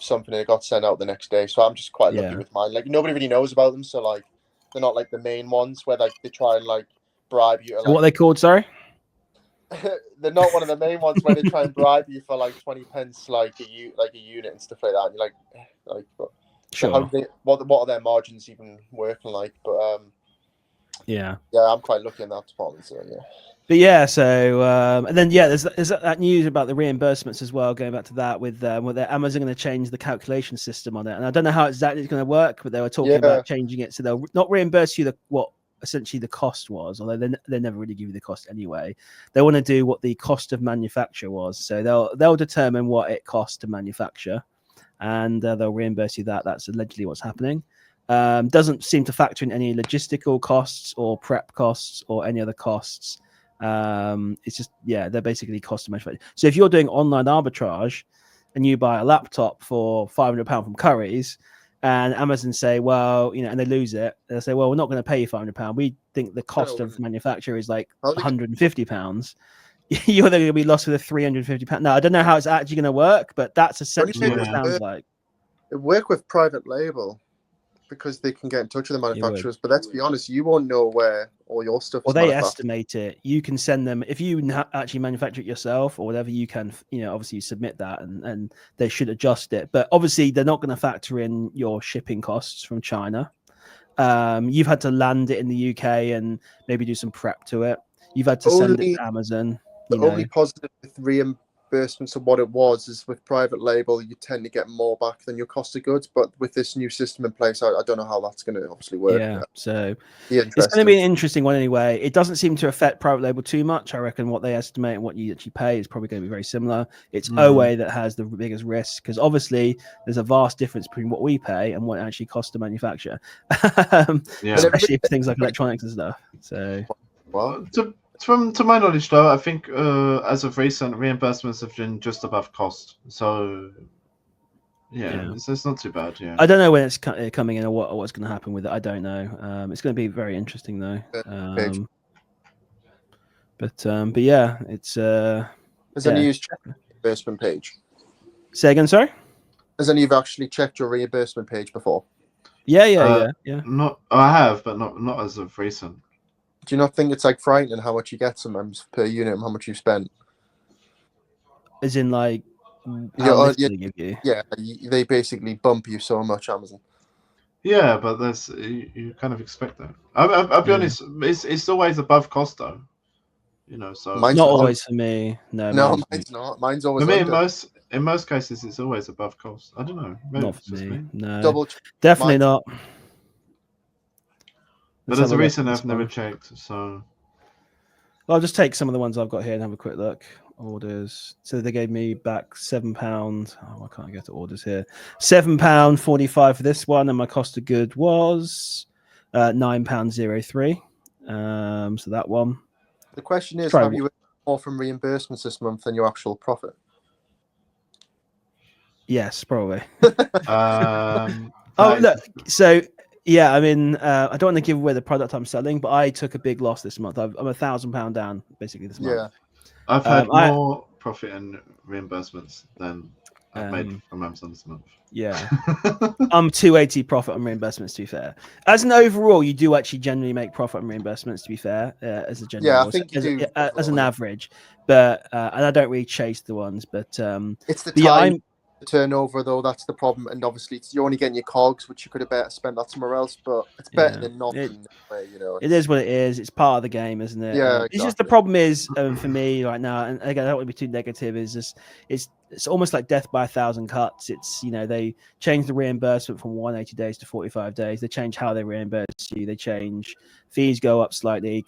something that got sent out the next day. So I'm just quite lucky with mine. Like nobody really knows about them, so like they're not like the main ones where like they try and like bribe you. What are they called? Sorry. They're not one of the main ones where they try and bribe you for like 20 pence, like a unit and stuff like that. And you're like. Sure. So what are their margins even working like? But yeah, I'm quite lucky in that department. So yeah. But yeah, so and then there's that news about the reimbursements as well. Going back to that with Amazon going to change the calculation system on it, and I don't know how exactly it's going to work, but they were talking about changing it so they'll not reimburse you what essentially the cost was, although they never really give you the cost anyway. They want to do what the cost of manufacture was, so they'll determine what it costs to manufacture. And they'll reimburse you that. That's allegedly what's happening. Doesn't seem to factor in any logistical costs or prep costs or any other costs. It's just, they're basically cost of manufacture. So if you're doing online arbitrage and you buy a laptop for £500 from Currys and Amazon say, well, and they lose it, they'll say, well, we're not going to pay you £500. We think the cost of manufacture is like £150. You're going to be lost with a £350. No, I don't know how it's actually going to work, but that's essentially what it sounds like. It work with private label because they can get in touch with the manufacturers. But let's be honest, you won't know where all your stuff is. Well, they estimate it. You can send them if you actually manufacture it yourself or whatever. You can, obviously submit that, and they should adjust it. But obviously, they're not going to factor in your shipping costs from China. You've had to land it in the UK and maybe do some prep to it. You've had to send it to Amazon. The only positive with reimbursements of what it was is with private label, you tend to get more back than your cost of goods. But with this new system in place, I don't know how that's going to obviously work. Yeah, so it's going to be an interesting one anyway. It doesn't seem to affect private label too much. I reckon what they estimate and what you actually pay is probably going to be very similar. It's OA that has the biggest risk because obviously there's a vast difference between what we pay and what it actually costs to manufacture, especially for things like electronics and stuff. So, well, to my knowledge, though, I think as of recent, reimbursements have been just above cost. So, it's not too bad. Yeah, I don't know when it's coming in or what's going to happen with it. I don't know. It's going to be very interesting though. But yeah, it's. Has any of you checked the reimbursement page? Say again, sorry. Has any of you actually checked your reimbursement page before? Yeah. Not, I have, but not as of recent. Do you not think it's like frightening how much you get sometimes per unit and how much you spent? As in, like, they give you? Yeah, they basically bump you so much, Amazon. Yeah, but that's you kind of expect that. I'll be honest, it's always above cost though. So mine's not always for me. No, mine's not. Mine's always for me. In most cases, it's always above cost. I don't know. Maybe not for me. No, definitely not. But as a reason, I've never checked. So, I'll just take some of the ones I've got here and have a quick look. Orders. So they gave me back £7. Oh, I can't get to orders here. £7.45 for this one, and my cost of good was £9.03. So that one. The question is, have you earned more from reimbursements this month than your actual profit? Yes, probably. Look. So Yeah, I mean, I don't want to give away the product I'm selling, but I took a big loss this month. I'm £1,000 down basically this month. I've had I more profit and reimbursements than I've made from Amazon this month. Yeah. I'm 280 profit on reimbursements, to be fair. As an overall, you do actually generally make profit on reimbursements, to be fair, as a general, I think you do as an average. But and I don't really chase the ones, but it's the but yeah, time, the turnover though. That's the problem, and obviously you're only getting your cogs, which you could have better spent that somewhere else. But it's better than nothing. It is what it is. It's part of the game, isn't it? Yeah, It's just the problem is for me right now, and again, I don't want to be too negative. Is just it's almost like death by 1,000 cuts. It's they change the reimbursement from 180 days to 45 days. They change how they reimburse you. They change fees go up slightly.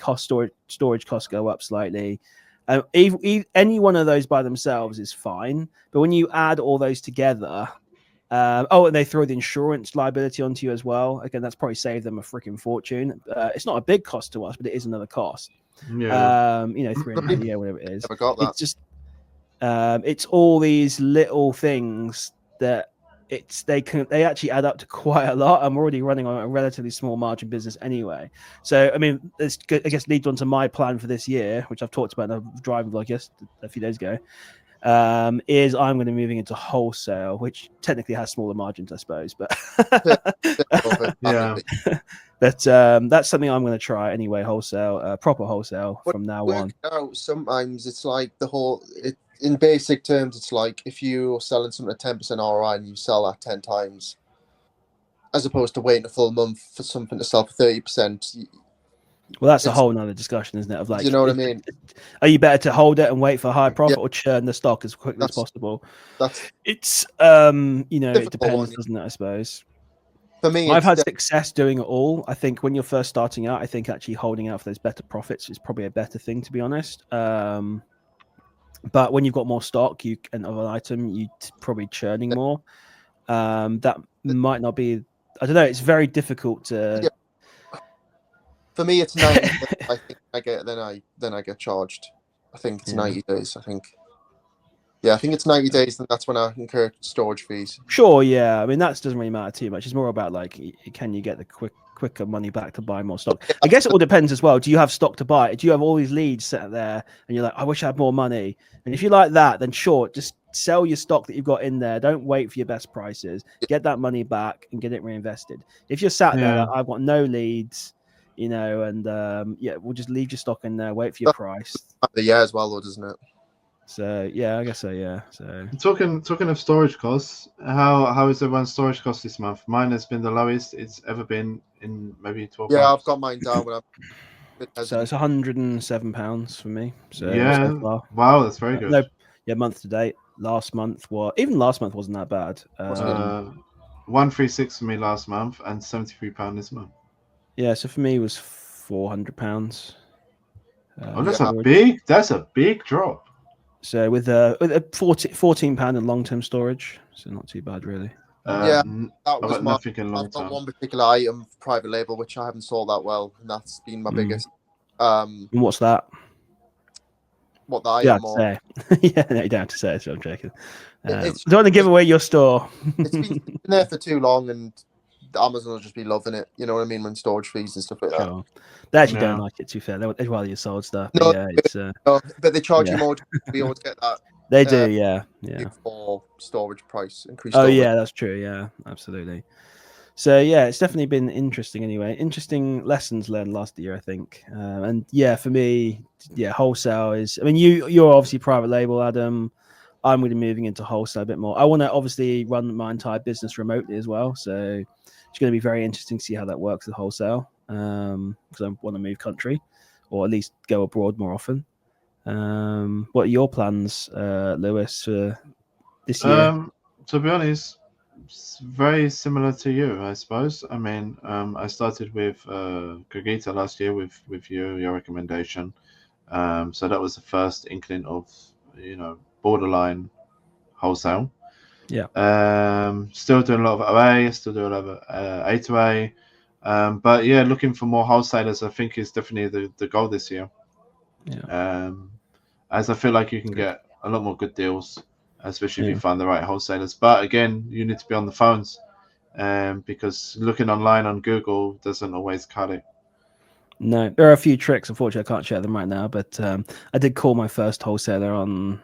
Storage costs go up slightly. Any one of those by themselves is fine, but when you add all those together. And they throw the insurance liability onto you as well. Again, that's probably saved them a freaking fortune. It's not a big cost to us, but it is another cost. Yeah. £300 a year, whatever it is. Never got that. It's just, it's all these little things that they actually add up to quite a lot. I'm already running on a relatively small margin business anyway. So, I mean, this I guess leads on to my plan for this year, which I've talked about in a driving vlog a few days ago. Is I'm going to be moving into wholesale, which technically has smaller margins, I suppose, but Yeah. but that's something I'm going to try anyway. Wholesale, proper wholesale from now on. Sometimes it's like in basic terms, it's like if you're selling something at 10% ROI and you sell that 10 times, as opposed to waiting a full month for something to sell for 30%. Well, that's a whole nother discussion, isn't it? Of like, you know what I mean? Are you better to hold it and wait for high profit or churn the stock as quickly as possible? It's it depends, doesn't it? I suppose. For me, I've had success doing it all. I think when you're first starting out, I think actually holding out for those better profits is probably a better thing, to be honest. But when you've got more stock, and of an item, you probably churning more. That might not be. I don't know. It's very difficult to. Yeah. For me, it's 90. I think then I get charged. I think it's 90 days. I think it's 90 days, and that's when I incur storage fees. Sure, yeah. I mean, that doesn't really matter too much. It's more about like, can you get the quicker money back to buy more stock? I guess it all depends as well. Do you have stock to buy? Do you have all these leads set there, and you're like, I wish I had more money? And if you like that, then sure, just sell your stock that you've got in there. Don't wait for your best prices. Get that money back and get it reinvested. If you're sat there, like, I've got no leads. And we'll just leave your stock in there, wait for your price. Yeah, as well, though, doesn't it? So yeah, I guess so. Yeah. So talking of storage costs, how is everyone's storage cost this month? Mine has been the lowest it's ever been in maybe 12 months. I've got mine down. So it's £107 for me. So yeah, so far. Wow, that's very good. Month to date. Last month wasn't that bad. 136 for me last month and £73 this month. Yeah, so for me it was £400. That's a big drop. So with a £14 in long-term storage, so not too bad really. That was I've got one particular item, private label, which I haven't sold that well, and that's been my biggest. And what's that? What the item? Yeah, no, you don't have to say it. So I'm joking. Don't want to give away your store. It's been there for too long, and Amazon will just be loving it. You know what I mean? When storage fees and stuff like that. They actually don't like it, too fair. They'd rather you sold stuff. No, but but they charge you more to be able to get that. They do, yeah. For storage price increase. Yeah, that's true. Yeah, absolutely. So yeah, it's definitely been interesting. Anyway, interesting lessons learned last year, I think. And yeah, for me, wholesale is. I mean, you're obviously private label, Adam. I'm going to be moving into wholesale a bit more. I want to obviously run my entire business remotely as well. So it's going to be very interesting to see how that works with wholesale. Because I want to move country, or at least go abroad more often. What are your plans, Lewis, for this year? To be honest, it's very similar to you, I suppose. I mean, I started with Gogita last year with your recommendation. So that was the first inkling of borderline wholesale. Yeah. Still doing a lot of OA, still doing a lot of A to A. But yeah, looking for more wholesalers, I think, is definitely the goal this year. Yeah. As I feel like you can get a lot more good deals, especially if you find the right wholesalers. But again, you need to be on the phones. because looking online on Google doesn't always cut it. No, there are a few tricks. Unfortunately, I can't share them right now, but I did call my first wholesaler on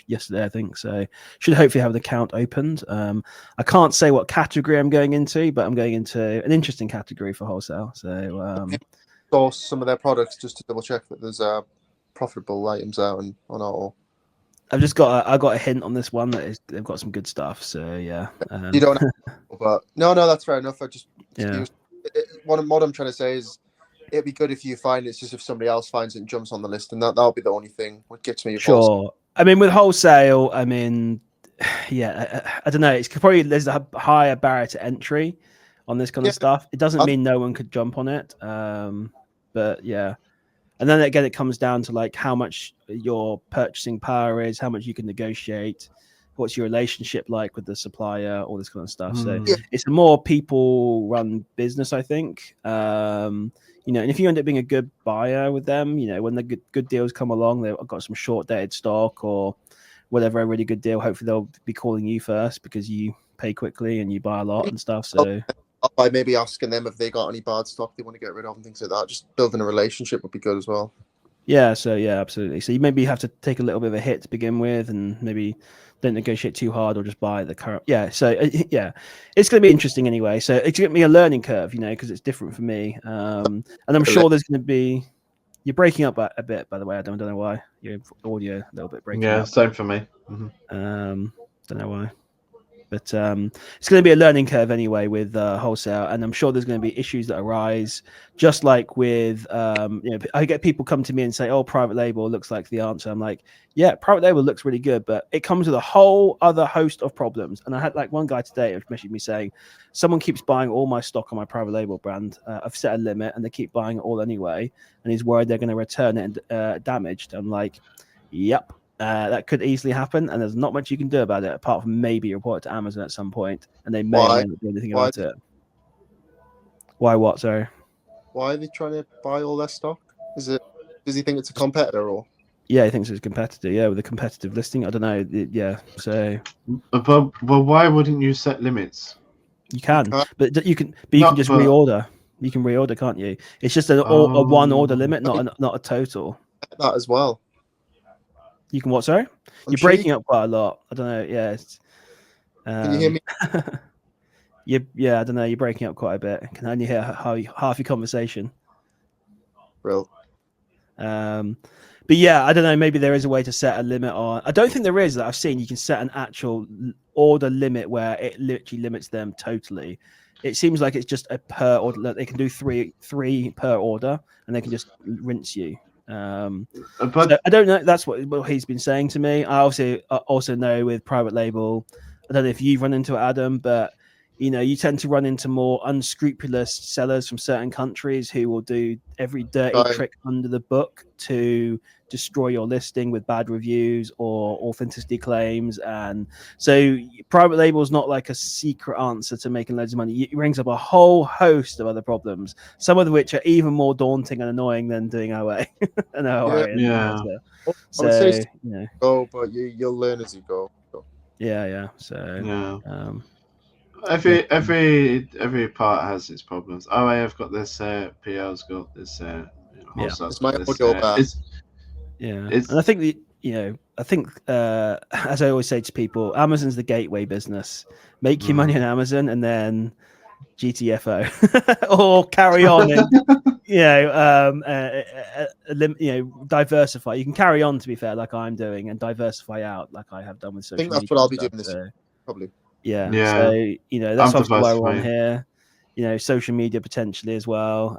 yesterday, I think. So should hopefully have an account opened. I can't say what category I'm going into, but I'm going into an interesting category for wholesale. So source some of their products just to double check that there's profitable items out and on our. I got a hint on this one that they've got some good stuff. So yeah, You don't have, but no, that's fair enough. I just yeah. What I'm trying to say is, it'd be good if you find it's just if somebody else finds it and jumps on the list, and that'll be the only thing what gets me. Sure. I mean, with wholesale, I mean, yeah, I don't know. It's probably there's a higher barrier to entry on this kind of stuff. It doesn't mean no one could jump on it, but yeah. And then again, it comes down to like how much your purchasing power is, how much you can negotiate, what's your relationship like with the supplier, all this kind of stuff. So it's a more people-run business, I think. You know, and if you end up being a good buyer with them, you know, when the good deals come along, they've got some short-dated stock or whatever, a really good deal. Hopefully, they'll be calling you first because you pay quickly and you buy a lot and stuff. So by maybe asking them if they got any bad stock they want to get rid of and things like that. Just building a relationship would be good as well. Yeah, so yeah, absolutely. So you maybe have to take a little bit of a hit to begin with, and maybe don't negotiate too hard or just buy the current. Yeah, so yeah, it's going to be interesting anyway. So it's going to be a learning curve, you know, because it's different for me. And I'm sure there's going to be. You're breaking up a bit, by the way. I don't know why. Your audio a little bit breaking up. Yeah, same for me. Don't know why. But it's going to be a learning curve anyway with wholesale, and I'm sure there's going to be issues that arise. Just like with, you know, I get people come to me and say, "Oh, private label looks like the answer." I'm like, "Yeah, private label looks really good, but it comes with a whole other host of problems." And I had like one guy today who messaged me saying, "Someone keeps buying all my stock on my private label brand. I've set a limit, and they keep buying it all anyway, and he's worried they're going to return it damaged." I'm like, "Yep." That could easily happen, and there's not much you can do about it apart from maybe report it to Amazon at some point, and they may not do anything about it. Why? What? Sorry. Why are they trying to buy all their stock? Is it? Does he think it's a competitor or? Yeah, he thinks it's a competitor. Yeah, with a competitive listing. I don't know. Yeah. So. But why wouldn't you set limits? You can, but you can. But you can just reorder. You can reorder, can't you? It's just a one order limit, not a total. That as well. You can what? Sorry, you're breaking up quite a lot. I don't know. Yeah. Can you hear me? Yeah. I don't know. You're breaking up quite a bit. I can only hear half your conversation. Real. But yeah, I don't know. Maybe there is a way to set a limit on. I don't think there is that I've seen. You can set an actual order limit where it literally limits them totally. It seems like it's just a per order. They can do three per order, and they can just rinse you. But so I don't know. That's what he's been saying to me. I also know with private label. I don't know if you've run into it, Adam, but you know, you tend to run into more unscrupulous sellers from certain countries who will do every dirty trick under the book to destroy your listing with bad reviews or authenticity claims. And so private label is not like a secret answer to making loads of money. It brings up a whole host of other problems, some of which are even more daunting and annoying than doing OA. and OA yeah. So, you know. Go, but you'll learn as you go. Yeah. So every part has its problems. OA have got this, PL's got this, it's my audio bad. And I think as I always say to people, Amazon's the gateway business. Make your money on Amazon and then GTFO or carry on and diversify. You can carry on, to be fair, like I'm doing, and diversify out like I have done with social media. I think that's what I'll be doing this year, probably. Yeah. So that's obviously why we're on here. You know, social media potentially as well.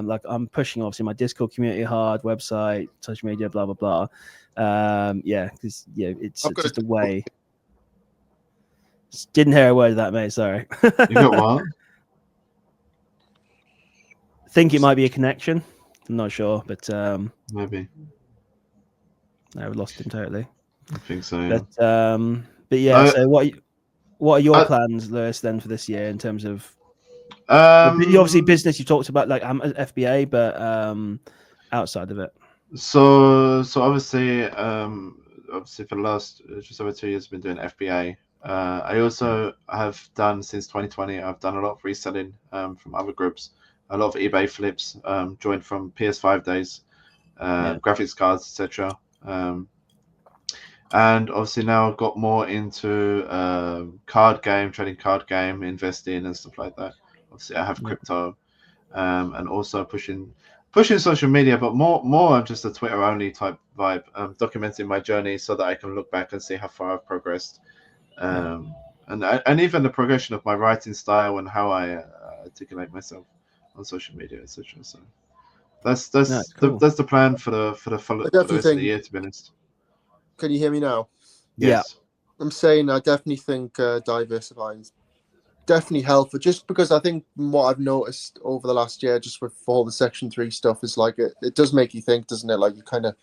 Like I'm pushing obviously my Discord community hard, website, social media, blah blah blah. Because it's just a way. Didn't hear a word of that, mate. Sorry. You got what? Think it might be a connection. I'm not sure, but maybe. No, we lost him totally. I think so. Yeah. But yeah. So what are your plans, Lewis, then for this year in terms of? Obviously business you talked about like FBA, but outside of it. So obviously for the last just over 2 years I've been doing FBA. I also have done since 2020. I've done a lot of reselling from other groups, a lot of eBay flips, joined from PS5 days, graphics cards, etc. And obviously now I've got more into trading card game, investing and stuff like that. Obviously I have crypto, and also pushing social media, but more on just a Twitter only type vibe, documenting my journey so that I can look back and see how far I've progressed, and even the progression of my writing style and how I articulate myself on social media, etc. So that's cool. that's the plan for the I rest of definitely the think. year, to be honest. Can you hear me now? Yes. I'm saying I definitely think diversifying is definitely helpful. Just because I think what I've noticed over the last year, just with all the Section 3 stuff, is like it does make you think, doesn't it? Like you kind of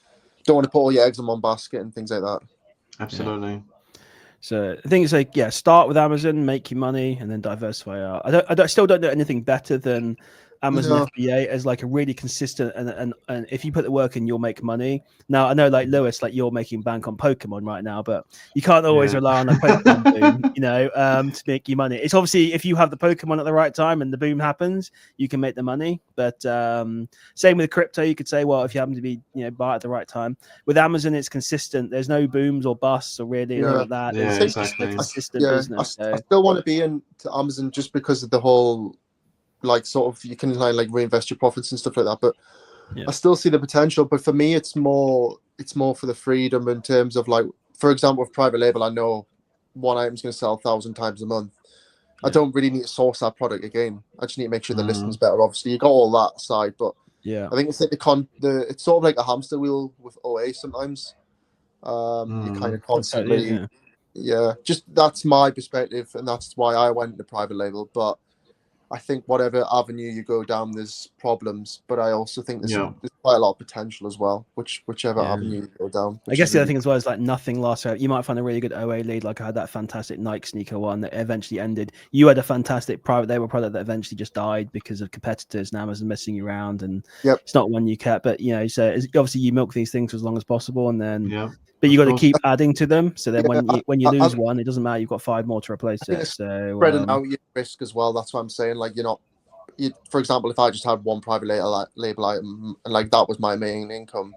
don't want to put all your eggs in one basket and things like that. Absolutely. So I think it's like, start with Amazon, make your money, and then diversify out. I still don't know anything better than Amazon FBA as like a really consistent and if you put the work in, you'll make money. Now I know like Lewis, like you're making bank on Pokemon right now, but you can't always rely on a Pokemon boom, to make you money. It's obviously if you have the Pokemon at the right time and the boom happens, you can make the money. But same with crypto, you could say, well, if you happen to be buy at the right time. With Amazon, it's consistent. There's no booms or busts or really anything like that. Yeah, It's exactly. a consistent business. I still want to be into Amazon just because of the whole, like, sort of, you can like reinvest your profits and stuff like that. But I still see the potential. But for me, it's more for the freedom in terms of, like, for example, with private label, I know one item's going to sell 1,000 times a month. I don't really need to source that product again. I just need to make sure the listing's better. Obviously, you got all that side, but I think it's like it's sort of like a hamster wheel with OA sometimes. You kind of constantly, just that's my perspective, and that's why I went to private label. But I think whatever avenue you go down, there's problems, but I also think there's quite a lot of potential as well, whichever avenue you go down. I guess the other thing as well is like nothing lasts out. You might find a really good OA lead, like I had that fantastic Nike sneaker one that eventually ended. You had a fantastic private label product that eventually just died because of competitors and Amazon messing you around, and it's not one you kept. But so obviously you milk these things for as long as possible, and then but you got to keep adding to them. So then when you lose one, it doesn't matter. You've got 5 more to replace it. So spreading out your risk as well. That's what I'm saying. Like for example, if I just had one private label item and like that was my main income,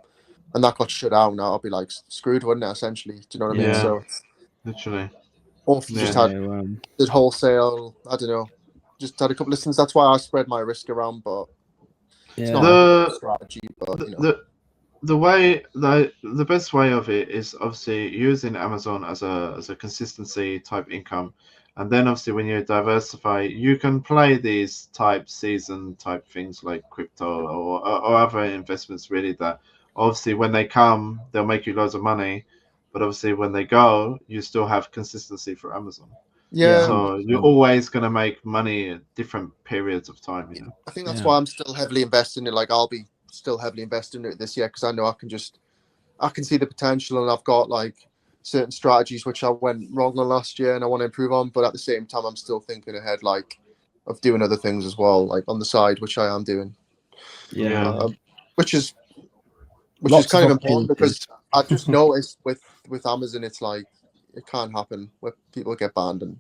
and that got shut down, now I'll be like screwed, wouldn't it? Essentially, do you know what I mean? So literally, or if you just did wholesale, I don't know, just had a couple of things. That's why I spread my risk around, but it's not a strategy. But the best way of it is obviously using Amazon as a consistency type income, and then obviously when you diversify, you can play these type season type things like crypto or other investments really that obviously when they come they'll make you loads of money, but obviously when they go you still have consistency for Amazon. So you're always going to make money at different periods of time. I think that's why I'm still heavily invested in it. Like I'll be still heavily invested in it this year because I know I can see the potential, and I've got like certain strategies which I went wrong on last year and I want to improve on, but at the same time I'm still thinking ahead, like of doing other things as well, like on the side, which I am doing. Which is kind of important because I just noticed with Amazon it's like it can't happen where people get banned, and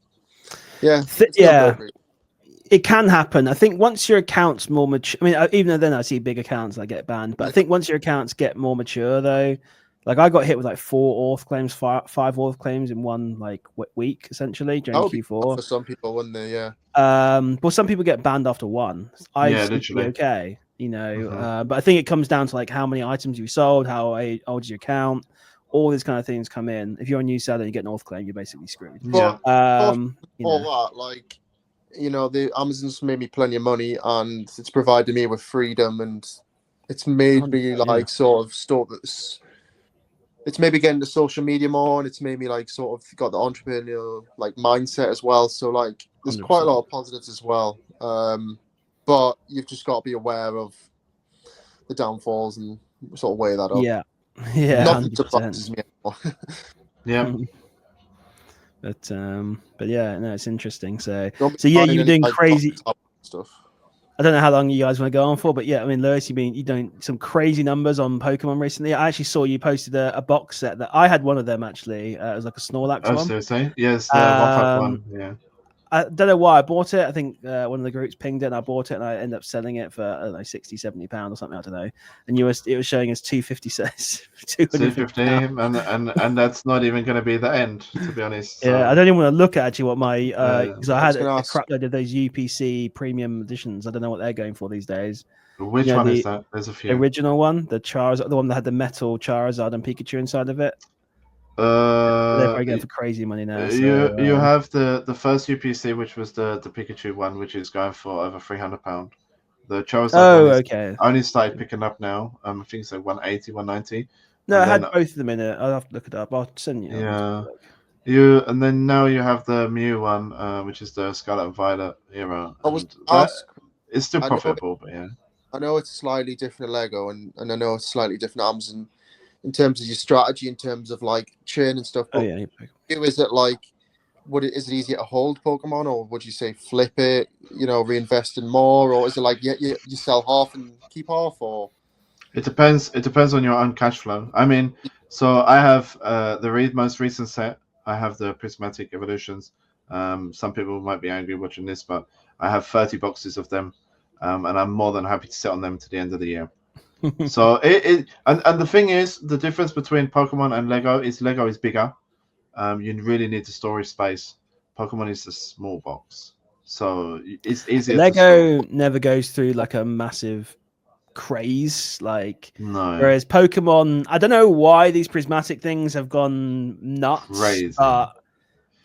it can happen. I think once your account's more mature, I mean, even then I see big accounts that get banned, but I think once your accounts get more mature though, like I got hit with like 4 auth claims, 5 auth claims in one like week essentially during Q4. For some people, wouldn't they? Well, some people get banned after one. Literally. Okay, but I think it comes down to like how many items you sold, how old is your account, all these kind of things come in. If you're a new seller and you get an auth claim, you're basically screwed. All that, like, the Amazon's made me plenty of money and it's provided me with freedom, and it's made me like sort of stop this. It's maybe getting to social media more, and it's made me like sort of got the entrepreneurial like mindset as well. So like there's 100%. Quite a lot of positives as well. But you've just got to be aware of the downfalls and sort of weigh that up. Yeah. Nothing surprises me anymore. But yeah, no, it's interesting. So yeah, you were doing crazy stuff. I don't know how long you guys want to go on for, but yeah, I mean, Lewis, you've been doing some crazy numbers on Pokemon recently. I actually saw you posted a box set that I had one of them actually. It was like a Snorlax Oh, one. seriously? Yes, the Um, 151. Yeah. I don't know why I bought it. I think one of the groups pinged it and I bought it and I ended up selling it for, I don't know, 60, 70 pounds or something. I don't know. And it was showing us 250 cents, 250 250, and that's not even going to be the end, to be honest. So, Yeah, I don't even want to look at actually what my because I I was had going to a ask, crap load of those UPC premium editions. I don't know what they're going for these days. which one is that? There's a few. Original one, the Charizard, the one that had the metal Charizard and Pikachu inside of it. They're probably going for crazy money now. You have the first UPC, which was the Pikachu one, which is going for over £300. The Charizard one is okay. only started picking up now. I think it's like 180, 190. No, And I had then, both of them in it. I'll have to look it up. I'll send you. yeah, and then now you have the Mew one, which is the Scarlet and Violet era. I was And that ask, is still I know, profitable, but yeah. I know it's slightly different Lego, and I know it's slightly different Amazon in terms of your strategy, in terms of like churn and stuff. But is it like, is it easier to hold Pokemon, or would you say flip it, reinvest in more, or is it like you sell half and keep half, or? It depends. It depends on your own cash flow. I mean, so I have the most recent set. I have the Prismatic Evolutions. Some people might be angry watching this, but I have 30 boxes of them, and I'm more than happy to sit on them to the end of the year. So and the thing is, the difference between Pokemon and Lego is bigger. You really need the storage space. Pokemon is a small box, so it's easier. Lego never goes through like a massive craze, like no. Whereas Pokemon, I don't know why these prismatic things have gone nuts. Crazy. But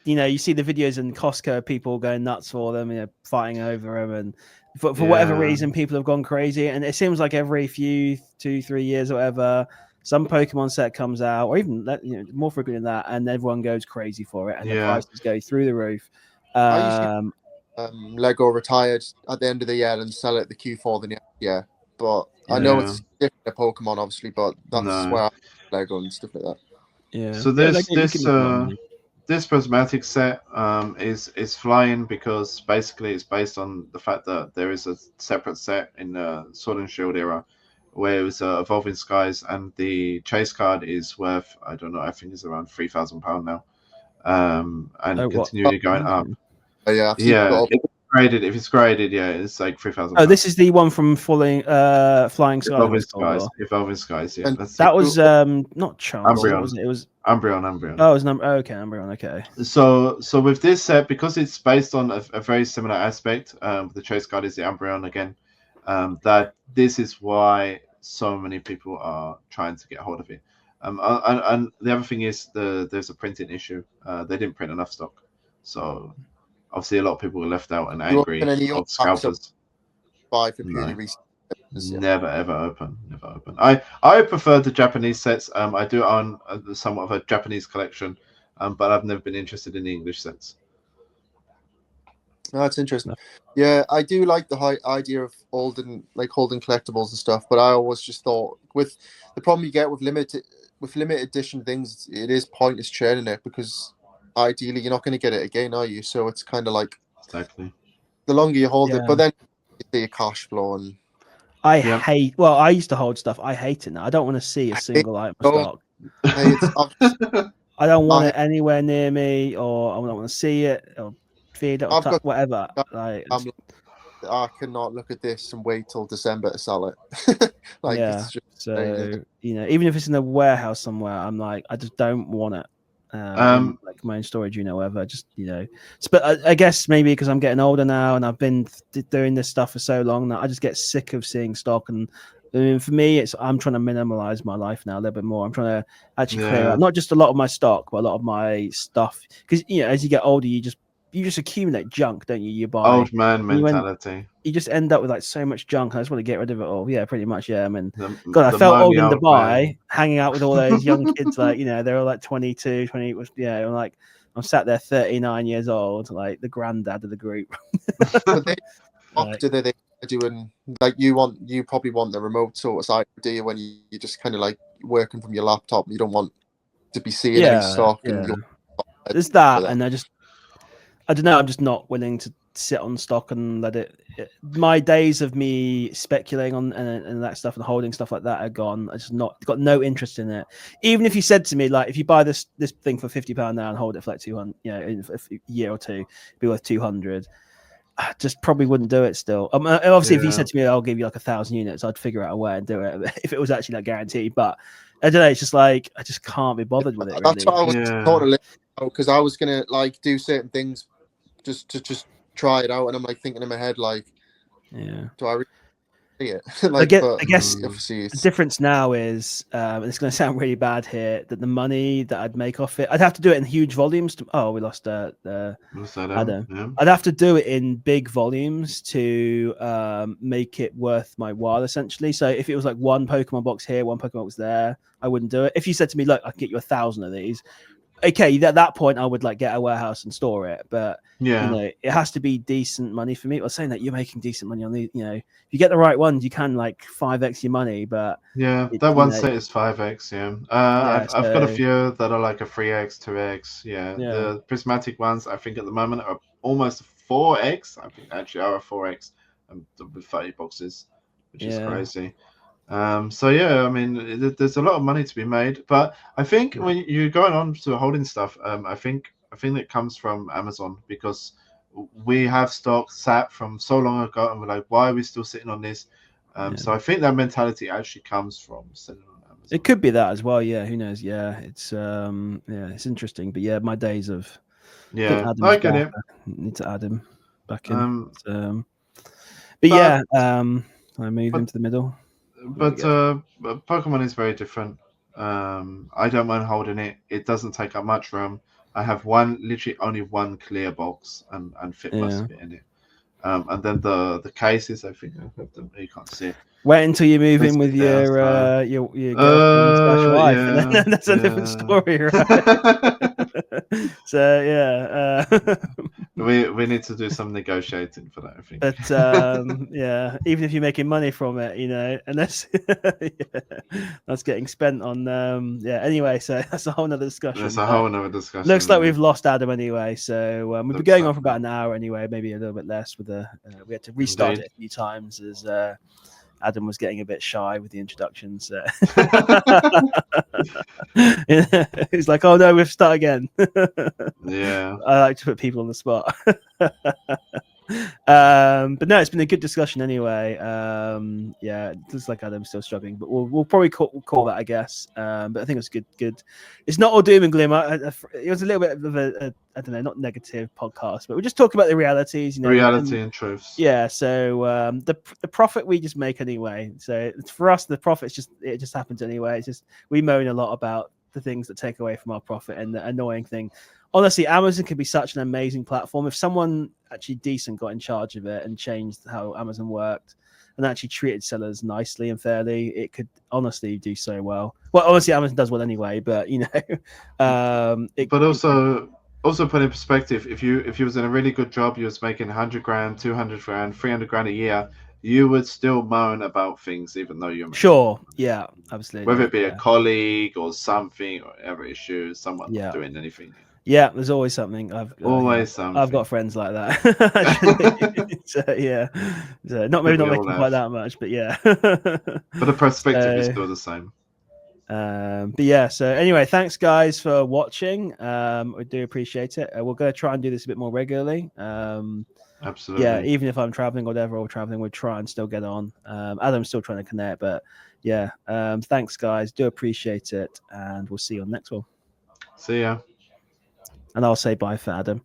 you see the videos in Costco, people going nuts for them, fighting over them, and for whatever reason, people have gone crazy. And it seems like every 2-3 years or whatever, some Pokemon set comes out, or even more frequent than that, and everyone goes crazy for it, and the prices go through the roof. I used to Lego retired at the end of the year and sell it at the Q4 the next year. But I know it's different to Pokemon, obviously, but that's where I Lego and stuff like that. Yeah. So this prismatic set is flying because basically it's based on the fact that there is a separate set in the Sword and Shield era where it was Evolving Skies, and the chase card is worth, I don't know, I think it's around £3,000 now, and continually going up. If it's graded, it's like £3,000. Oh, this is the one from Flying Skies. Evolving Skies, yeah. That was not Charms. Umbreon. It was Umbreon. Oh, it was Umbreon. Okay. So with this set, because it's based on a very similar aspect, the chase card is the Umbreon again. That this is why so many people are trying to get hold of it. And the other thing is there's a printing issue. They didn't print enough stock, so obviously a lot of people were left out and angry of scalpers. Buy for purely research. Never ever open. I prefer the Japanese sets. I do own somewhat of a Japanese collection, but I've never been interested in the English sets. Oh, that's interesting. Yeah, I do like the idea of holding collectibles and stuff, but I always just thought with the problem you get with limited edition things, it is pointless churning it because ideally you're not going to get it again, are you? So it's kind of like exactly the longer you hold it, but then you see your cash flow and. I used to hold stuff. I hate it now. I don't want to see a single item of stock. I don't want it anywhere near me, or I don't want to see it, or feed it, or whatever. I cannot look at this and wait till December to sell it. It's just, so even if it's in a warehouse somewhere, I'm like, I just don't want it. Like my own storage, whatever. Just but I guess maybe because I'm getting older now and I've been doing this stuff for so long that I just get sick of seeing stock. And I mean, for me, I'm trying to minimalize my life now a little bit more. I'm trying to actually clear out not just a lot of my stock, but a lot of my stuff. Because as you get older, you just accumulate junk, don't you? You buy old man mentality. You just end up with like so much junk. I just want to get rid of it all. Yeah, pretty much. Yeah, I mean, I felt old in Dubai, hanging out with all those young kids. Like, they're all like 22, 20. Yeah, I'm sat there 39 years old, like the granddad of the group. They're doing like you probably want the remote sort of side, do you? When you're just kind of like working from your laptop, you don't want to be seeing any stock. And there's that, and I don't know. I'm just not willing to sit on stock and let it my days of me speculating on and that stuff and holding stuff like that are gone. I just got no interest in it. Even if you said to me, like, if you buy this thing for £50 now and hold it for like 200, in a year or two, it'd be worth 200. I just probably wouldn't do it still. Obviously, if you said to me, I'll give you like 1,000 units, I'd figure out a way and do it if it was actually like guaranteed. But I don't know. It's just like I just can't be bothered with it. That's really. what I was talking about, because I was gonna like do certain things just to try it out, and I'm like thinking in my head, like, do I really see it? Like, I guess obviously the difference now is, and it's going to sound really bad here, that the money that I'd make off it, I'd have to do it in huge volumes. We lost Adam. Yeah. I'd have to do it in big volumes to make it worth my while, essentially. So if it was like one Pokemon box here, one Pokemon box there, I wouldn't do it. If you said to me, look, I can get you 1,000 of these, okay, at that point I would like get a warehouse and store it, but it has to be decent money for me. I was saying that you're making decent money on these, if you get the right ones, you can like 5x your money, but that one set is 5x. I've got a few that are like a 3x, 2x. The prismatic ones I think at the moment are almost 4x. I think actually are a 4x with 30 boxes, which is crazy. I mean, there's a lot of money to be made, but I think when you're going on to holding stuff, I think it comes from Amazon, because we have stock sat from so long ago, and we're like, why are we still sitting on this? So I think that mentality actually comes from sitting on Amazon. It could be that as well. Yeah, who knows? Yeah, it's interesting, but my days of I get it. Need to add him back in. I move into the middle. But Pokemon is very different. I don't mind holding it. It doesn't take up much room. I have literally only one clear box and fit most of it in it. And then the cases, I think I have them. You can't see it. Wait until you move in with your girlfriend / wife, and then that's a different story, right? So we need to do some negotiating for that, I think. But even if you're making money from it, unless that's getting spent on anyway, so that's a whole nother discussion. That's a whole nother discussion. Looks like we've lost Adam anyway, so we've been going on for about an hour anyway, maybe a little bit less with we had to restart it a few times as Adam was getting a bit shy with the introductions. He's like, "Oh no, we've start again." Yeah, I like to put people on the spot. But no, it's been a good discussion anyway. It looks like Adam's still struggling, but we'll probably call that, I guess. But I think it's good. It's not all doom and gloom. It was a little bit of a I don't know, not negative podcast, but we're just talking about the realities, reality and truths. Yeah. So the profit we just make anyway. So for us, the profits it just happens anyway. It's just we moan a lot about the things that take away from our profit, and the annoying thing. Honestly, Amazon can be such an amazing platform. If someone actually decent got in charge of it and changed how Amazon worked and actually treated sellers nicely and fairly, it could honestly do so well. Well, honestly, Amazon does well anyway, but also put in perspective, if you was in a really good job, you was making 100 grand, 200 grand, 300 grand a year, you would still moan about things, even though you're sure. Yeah, absolutely. Whether it be a colleague or something or ever issues, someone not doing anything. Yeah, there's always something. I've got friends like that. So, not making quite that much, but yeah. But the perspective is still the same. So anyway, thanks guys for watching. We do appreciate it. We're going to try and do this a bit more regularly. Absolutely. Yeah, even if I'm traveling or whatever, we'll try and still get on. Adam's still trying to connect, but thanks guys. Do appreciate it, and we'll see you on the next one. See ya. And I'll say bye for Adam.